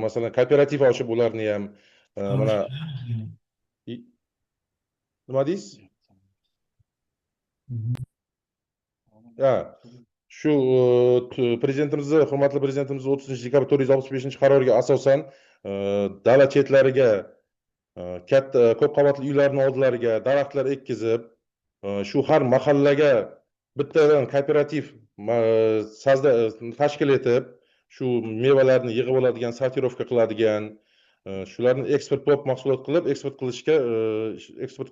masalan kooperativ ochib ularni ham mana nima deysiz? Ha, shu prezidentimizni, hurmatli prezidentimiz 30 dekabr 465-qaroriga asosan davlat chetlariga katta ko'p qavatli uylarni oldilariga daraxtlar ekkizib, shu har mahallaga bittadan kooperativ tashkil etib, shu mevalarni yig'ib oladigan, sortirovka qiladigan, shularni eksport bo'lib mahsulot qilib, eksport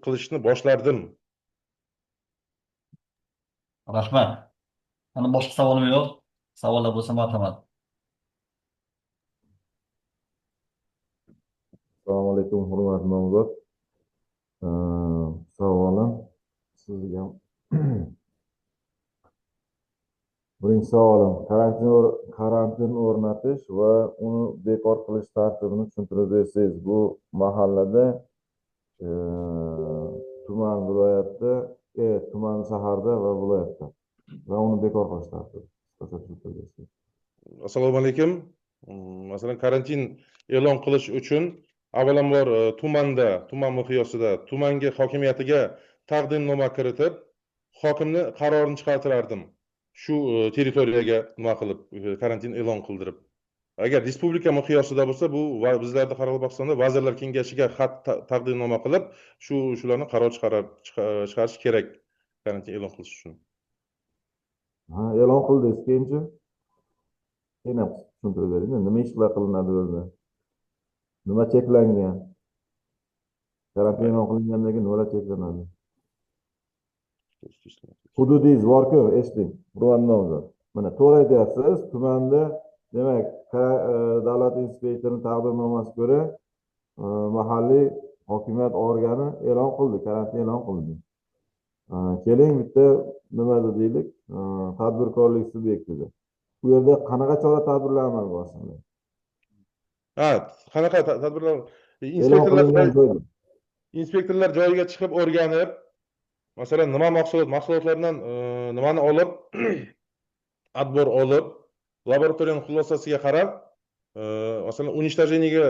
qilishni boshlardim. Rahmat. Mana boshqa savolim yo'q. Savollar bo'lsa marhamat. Assalomu alaykum, hurmatli nomzod. Savolim sizga. Birinchi savolim, karantin o'rnatish va uni bekor qilish tartibini tushuntirib bersangiz. Bu mahallada, tuman, viloyatda, tuman, shaharda va viloyatda va uni bekor qilish tartibi. Qisqacha tushuntirib bersangiz. Assalomu alaykum. Masalan, karantin e'lon qilish uchun avvalambor tuman miqyosida tumanga hokimiyatiga taqdimnoma kiritib, hokimni qarorini chiqartirardim. Shu territoriyaga nima qilib karantin e'lon qildirib. Agar respublika miqyosida bo'lsa, bu bizlarda Qoraqalpog'istonda Vazirlar Kengashiga xat taqdimnoma qilib, shularni qaror chiqarish kerak karantin e'lon qilish uchun. Ha, e'lon qildingiz, keyinchi yana tushuntirib bering. Nima ishlar qilinadi o'zi? Nima cheklangan? Karantin e'lon qilingandan keyin nimalar cheklanadi? Hududingiz bor-ku, eshiting. Hurmatli nomzod. Mana to'g'ri aytyapsiz. Tumanda, demak, davlat inspektorining taqdimnomasiga ko'ra mahalliy hokimiyat organi e'lon qildi, karantin e'lon qildi. Keling bitta nima deylik, tadbirkorlik subyektida. Bu yerda qanaqa chora-tadbirlar amalga oshiriladi? Ha, qanaqa tadbirlar? E'lon qilingan joyda. Inspektorlar joyiga chiqib o'rganib, masalan, nima mahsulotlardan nimani olib, adbor olib, laboratoriyaning xulosasiga qarab, masalan, уничтожениеga,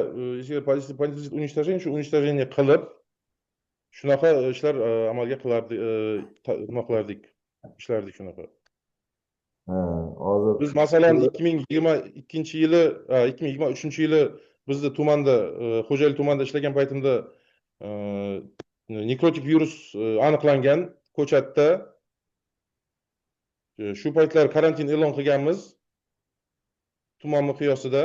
уничтожение, shu уничтожение qilib, shunaqa ishlar amalga qilardik, nima qilardik, ishlardik shunaqa. Hozir Biz masalan 2023 yili bizni tumanda, Xo'jayli tumanida ishlagan paytimda nekrotik virus aniqlangan ko'chatda. Shu paytlar karantin e'lon qilganmiz. Tuman miqyosida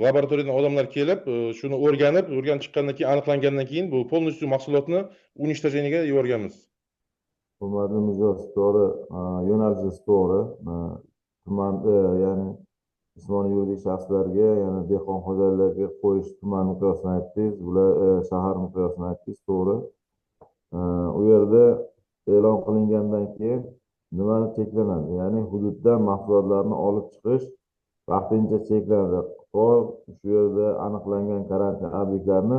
laboratoriyadan odamlar kelib, shuni o'rganib chiqqandan keyin, aniqlangandan keyin bu полностью mahsulotni уничтожениеga yuborganmiz. hurmatli mijoz, to'g'ri, yo'nalishingiz to'g'ri. Tumanda, ya'ni jismoniy yuridik shaxslarga, ya'ni dehqon xo'jaliklariga qo'yish tuman miqyosini aytdingiz, bular shahar miqyosini aytdingiz, to'g'ri. U yerda e'lon qilingandan keyin nimani cheklanadi? Ya'ni hududdan mahsulotlarni olib chiqish vaqtincha cheklanadi. Shu yerda aniqlangan karantin obyektlarini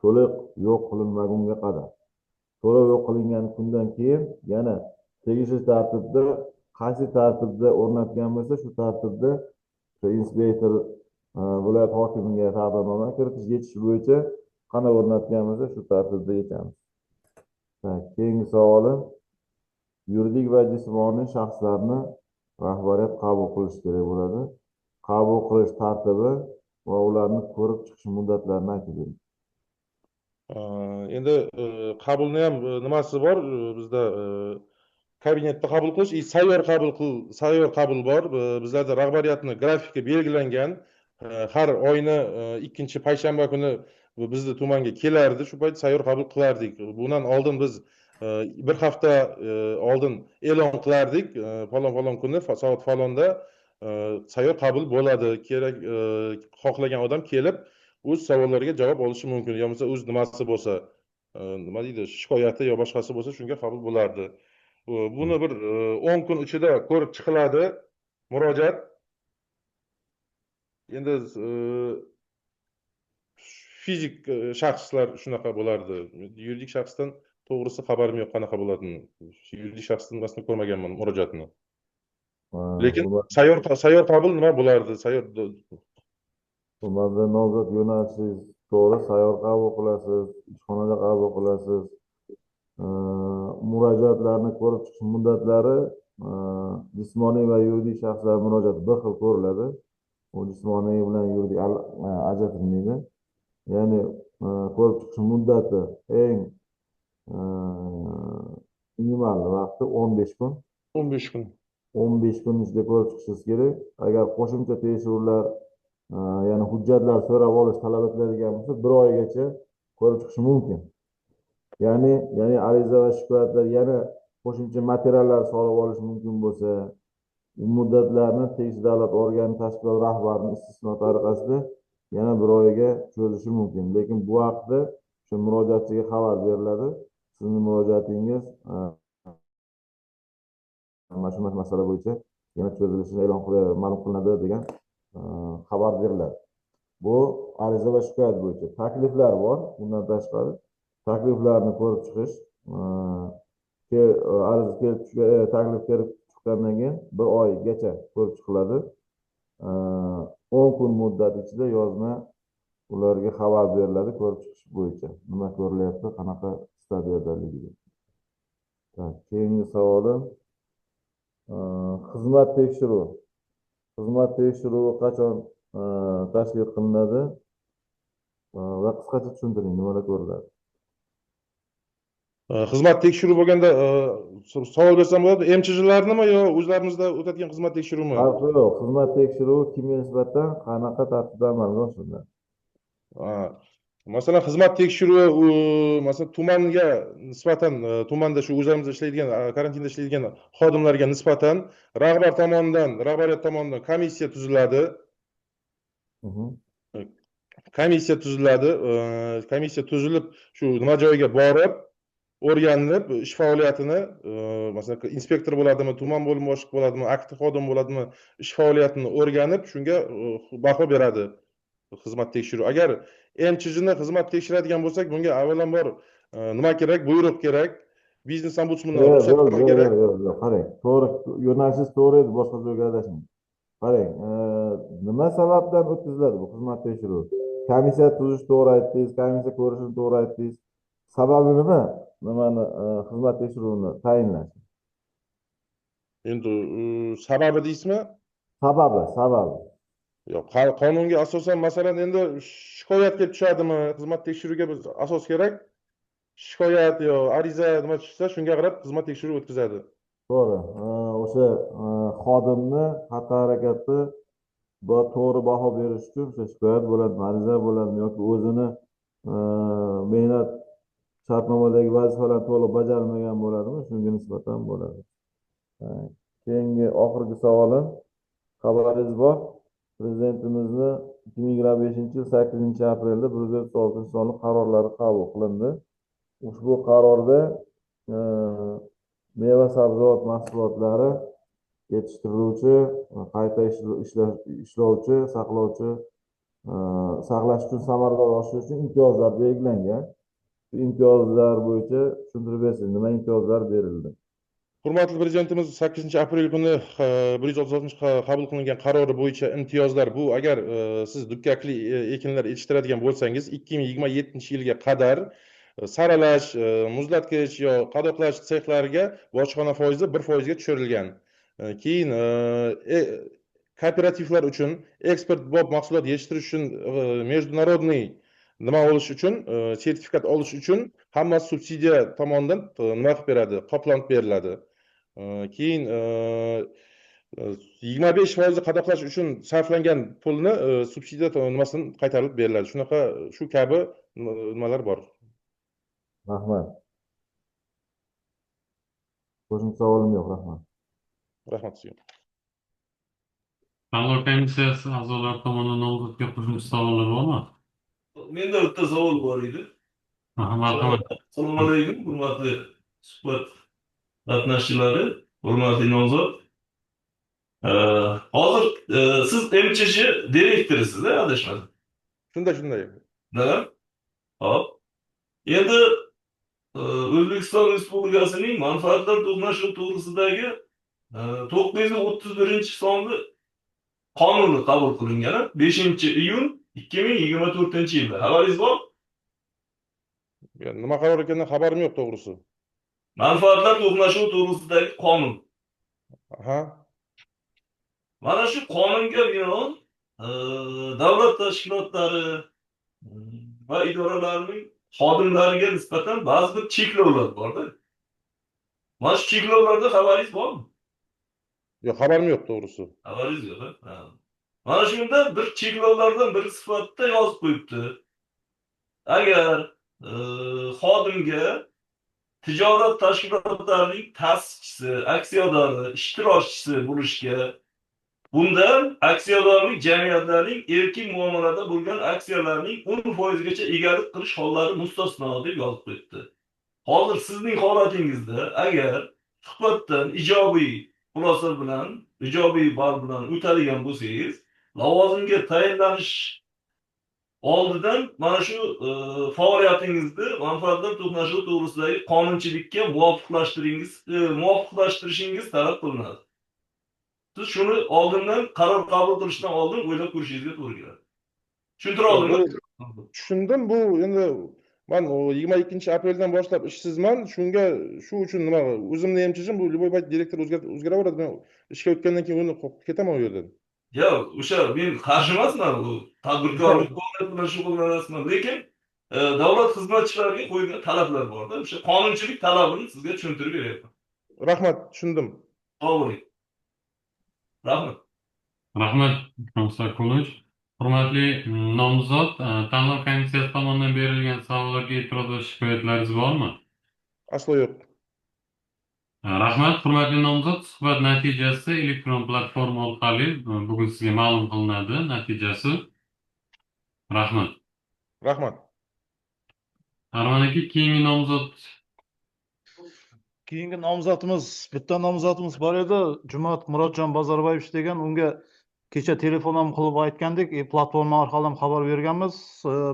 to'liq yo'q qilinmagunga qadar. To'liq yo'q qilingan kundan keyin yana tegishli tartibda, qaysi tartibda o'rnatgan bo'lsa, shu tartibda inspektor viloyat hokimiga taqdimnoma kiritish, yetish bo'yicha qanday o'rnatgan bo'lsa, shu tartibda yetamiz. Keyingi savolim, yuridik va jismoniy shaxslarni rahbariyat qabul qilish kerak bo'ladi. Qabul qilish tartibi va ularni ko'rib chiqish muddatlarini aytib bering. Endi qabulni ham nimasi bor? Bizda kabinetda qabul qilish, sayyor qabul bor. Bizlarda rahbariyatni grafiki belgilangan. Har oyni ikkinchi payshanba kuni bizni tumanga kelardi. Shu payt sayyor qabul qilardik. Bundan oldin biz bir hafta oldin e'lon qilardik. Falon kuni soat falonda sayyor qabul bo'ladi. Kerak xohlagan odam kelib o'z savollariga javob olishi mumkin. Yo bo'lmasa o'z nimasi bo'lsa, nima deydi, shikoyati yo boshqasi bo'lsa, shunga qabul bo'lardi. Buni bir 10 kun ichida ko'rib chiqiladi murojaat. Endi fizik shaxslar shunaqa bo'lardi. Yuridik shaxsdan to'g'risi xabarim yo'q qanaqa bo'ladini. Yuridik shaxsdan aslida ko'rmaganman murojaatni. Lekin sayyor qabul nima bo'lardi? Hurmatli nomzod, yo'nalishingiz to'g'ri, sayyor qabul qilasiz, ishxonada qabul qilasiz. murojaatlarni ko'rib chiqish muddatlari jismoniy va yuridik shaxslar murojaati bir xil ko'riladi. U jismoniy bilan yuridik ajratilmaydi. Ya'ni ko'rib chiqish muddati eng minimal vaqti 15 kun. 15 kun. 15 kun ichida ko'rib chiqishingiz kerak. Agar qo'shimcha tekshiruvlar, ya'ni hujjatlar so'rab olish talab etiladigan bo'lsa, 1 oygacha ko'rib chiqish mumkin. Ya'ni ariza va shikoyatlar yana qo'shimcha materiallar solib olish mumkin bo'lsa, muddatlarni tegishli davlat organi tashkilot rahbarining istisno tariqasida yana 1 oyga cho'zishi mumkin. Lekin bu haqda o'sha murojaatchiga xabar beriladi. Sizning murojaatingiz mana shu masala bo'yicha yana cho'zilishi ma'lum qilinadi degan xabar beriladi. Bu ariza va shikoyat bo'yicha. Takliflar bor. Bundan tashqari takliflarni ko'rib chiqish, taklif kelib chiqqandan keyin 1 oygacha ko'rib chiqiladi. 10 kun muddat ichida yozma ularga xabar beriladi ko'rib chiqish bo'yicha. Nima ko'rilyapti, qanaqa stadiyadaligiga. Keyingi savolim xizmat tekshiruvi. Xizmat tekshiruvi qachon tashkil qilinadi va qisqacha tushuntiring, nimalar ko'riladi? Xizmat tekshiruvi bo'lganda savol bersam bo'ladi, MCHlarnimi yo o'zlarimizda o'tadigan xizmat tekshiruvimi? Farqi yo'q. Xizmat tekshiruvi kimga nisbatan qanaqa tartibda amalga oshiriladi? Masalan, xizmat tekshiruvi masalan tumanga nisbatan, tumanda shu o'zlarimizda ishlaydigan, karantinda ishlaydigan xodimlarga nisbatan rahbariyat tomonidan komissiya tuziladi. Komissiya tuziladi. Komissiya tuzilib, shu nima joyga borib, o'rganilib, ish faoliyatini, masalan, inspektor bo'ladimi, tuman bo'lim boshliq bo'ladimi, aktiv xodim bo'ladimi, ish faoliyatini o'rganib, shunga baho beradi xizmat tekshiruvi. Agar MCHni xizmat tekshiradigan bo'lsak, bunga avvalambor nima kerak? Buyruq kerak. Biznes ombudsmandan ruxsatnoma kerak. Yo'q, qarang. To'g'ri, yo'nalishingiz to'g'ri edi, boshqa joyga adashmang. Qarang, nima sababdan o'tkaziladi bu xizmat tekshiruvi? Komissiya tuzish to'g'ri aytdingiz, komissiya ko'rishini to'g'ri aytdingiz. Sababi nima? Nimani xizmat tekshiruvini tayinlash? Endi sababi deysizmi? Sababi. Yo'q, qonunga asosan masalan endi shikoyat kelib tushadimi, xizmat tekshiruviga biz asos kerak. Shikoyat yo ariza nima tushsa, shunga qarab xizmat tekshiruvi o'tkazadi. To'g'ri. O'sha xodimni xatti-harakati va to'g'ri baho berish uchun o'sha shikoyat bo'ladi, ariza bo'ladi yoki o'zini mehnat shartnomadagi vazifalarni to'liq bajarmagan bo'ladimi, shunga nisbatan bo'ladi. Keyingi oxirgi savolim, xabaringiz bor, Prezidentimizni 2025-yil 8-aprelda 136 sonli qarorlari qabul qilindi. Ushbu qarorda meva sabzavot mahsulotlari yetishtiruvchi, qayta ishlovchi, saqlash uchun samarador oshish uchun imtiyozlar belgilangan. Bu imtiyozlar bo'yicha tushuntirib bersangiz, nima imtiyozlar berildi? Hurmatli Prezidentimiz 8-aprel kuni 136 qabul qilingan qarori bo'yicha imtiyozlar bu agar siz dukkakli ekinlar yetishtiradigan bo'lsangiz 2027-yilga qadar saralash, muzlatkich yo qadoqlash sexlariga bojxona foizi 1% ga tushirilgan. Keyin kooperativlar uchun eksportbop mahsulot yetishtirish uchun международный nima olish uchun, sertifikat olish uchun hamma subsidiya tomonidan nima qilib beradi, qoplanib beriladi. Keyin 25% qadoqlash uchun sarflangan pulni subsidiya nimasidan qaytarib beriladi. Shunaqa shu kabi nimalar bor. Rahmat. Qo'shimcha savolim yo'q, rahmat. Rahmat sizga. Tanlov komissiyasi a'zolari tomonidan nomzodga qo'shimcha savollar bormi? Menda bitta savol bor edi. Marhamat. Assalomu alaykum, hurmatli suhbat qatnashchilari, hurmatli nomzod. Hozir siz MCH direktorisiz, adashmadim. Shunday. Nima? Hop. Endi O'zbekiston Respublikasining manfaatlar to'qnashuvi to'g'risidagi 931-sonli qonuni qabul qilingan 5-iyun 2024-yilda. Xabaringiz bor? Nima qaror ekanidan xabarim yo'q to'g'risi. manfaatlar to'qnashuvi to'g'risidagi qonun. Aha. Mana shu qonunga binoan davlat tashkilotlari va idoralarning xodimlariga nisbatan ba'zi bir cheklovlar borda. Mana shu cheklovlarda xabaringiz bormi? Yo'q, xabarim yo'q to'g'risi. Xabaringiz yo'q. Ha? Mana shunda bir cheklovlardan biri sifatida yozib qo'yibdi. Agar xodimga tijorat tashkilotlarining ta'sischisi, aksiyadori, ishtirokchisi bo'lishga, bundan aksiyadorlik jamiyatlarning erkin muomalada bo'lgan aksiyalarining 10%gacha egalik qilish hollari mustasno deb yozib qo'yibdi. Hozir sizning holatingizda agar suhbatdan ijobiy xulosa bilan, ijobiy ball bilan o'tadigan bo'lsangiz, lavozimga tayinlanish oldidan mana shu faoliyatingizni manfaatlar to'qnashuvi to'g'risidagi qonunchilikka muvofiqlashtirishingiz talab qilinadi. Siz shuni oldindan qaror qabul qilishdan oldin o'ylab ko'rishingizga to'g'ri keladi. Tushuntira oldimmi? Tushundim. Bu endi men o 22 apreldan boshlab ishsizman. Shunga shu uchun nima o'zimni emchishim bu любой payt direktor o'zgaraveradi. Men ishga o'tgandan keyin uni ketaman u yerdan. Yo'q, o'sha men qarshi emasman, bu tadbirkorlik faoliyati bilan shug'ullanasizman, lekin davlat xizmatchilariga qo'yilgan talablar bor-da. O'sha qonunchilik talabini sizga tushuntirib beryapman. Rahmat, tushundim. Sog' bo'ling. Rahmat. Rahmat, Komissar Quluch. Hurmatli nomzod, tanlov komissiyasi tomonidan berilgan savollarga e'tiroz va shikoyatlaringiz bormi? Aslo yo'q. Rahmat, hurmatli nomzod. Suhbat natijasi elektron platforma orqali bugun sizga ma'lum qilinadi natijasi. Rahmat. Rahmat. Arman aka, keyingi nomzod. Keyingi nomzodimiz, bitta nomzodimiz bor edi, Jumat Murodjon Bozorboyevich degan, unga kecha telefon ham qilib aytgandik, platforma orqali ham xabar berganmiz.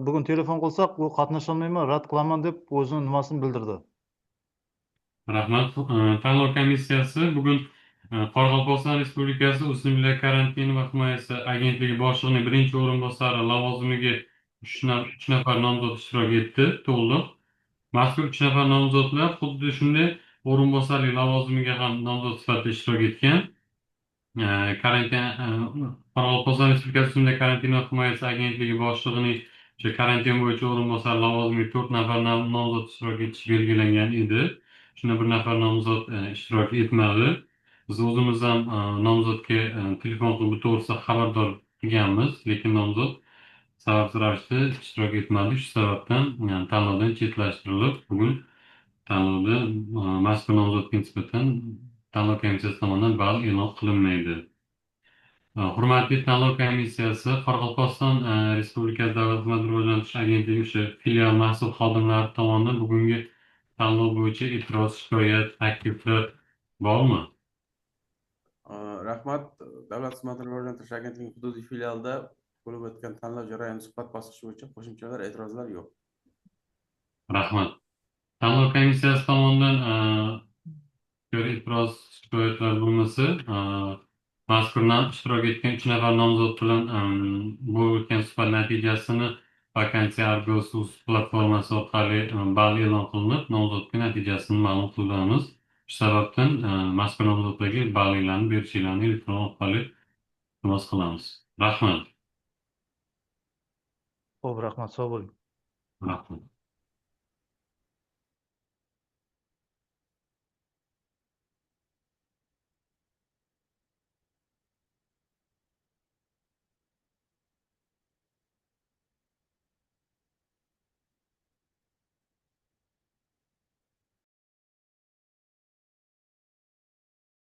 Bugun telefon qilsak, u qatnasholmayman, rad qilaman deb o'zini nimasini bildirdi. Rahmat. Tanlov komissiyasi bugun Qoraqalpog'iston Respublikasi O'smirlar karantini va himoyasi agentligi boshlig'ining birinchi o'rinbosari lavozimiga 3 nafar nomzod ishtirok etdi, to'liq. Mazkur 3 nafar nomzodlar xuddi shunday o'rinbosarlik lavozimiga ham nomzod sifatida ishtirok etgan. Qoraqalpog'iston Respublikasi O'smirlar karantini va himoyasi agentligi boshlig'ining karantin bo'yicha o'rinbosari lavozimiga 4 nafar nomzod ishtirok etishi belgilangan edi. Shunda bir nafar nomzod ishtirok etmadi. Biz o'zimiz ham nomzodga telefon qilib bu to'g'risida xabardor qilganmiz, lekin nomzod sababsiz ravishda ishtirok etmadi. Shu sababdan tanlovdan chetlashtirilib, bugun tanlovda mazkur nomzodga nisbatan tanlov komissiyasi tomonidan ball e'lon qilinmaydi. Hurmatli tanlov komissiyasi, Qoraqalpog'iston Respublikasi Davlat xizmat rivojlantirish agentligi o'sha filial mas'ul xodimlari tomonidan bugungi tanlov bo'yicha e'tiroz, shikoyat, takliflar bormi? Rahmat. Davlat xizmatini rivojlantirish agentligining hududiy filialida bo'lib o'tgan tanlov jarayoni suhbat bosqichi bo'yicha qo'shimchalar, e'tirozlar yo'q. Rahmat. Tanlov komissiyasi tomonidan e'tiroz, shikoyatlar bo'lmasa, mazkur ishtirok etgan 3 nafar nomzod bilan bo'lib o'tgan suhbat natijasini vakansiya Argus.uz platformasi orqali ball e'lon qilinib, nomzodga natijasini ma'lum qilamiz. Shu sababdan mazkur nomzodlarga ballinglarni berishingizni elektron orqali iltimos qilamiz. Rahmat. Xo'p, rahmat, sog' bo'ling. Rahmat.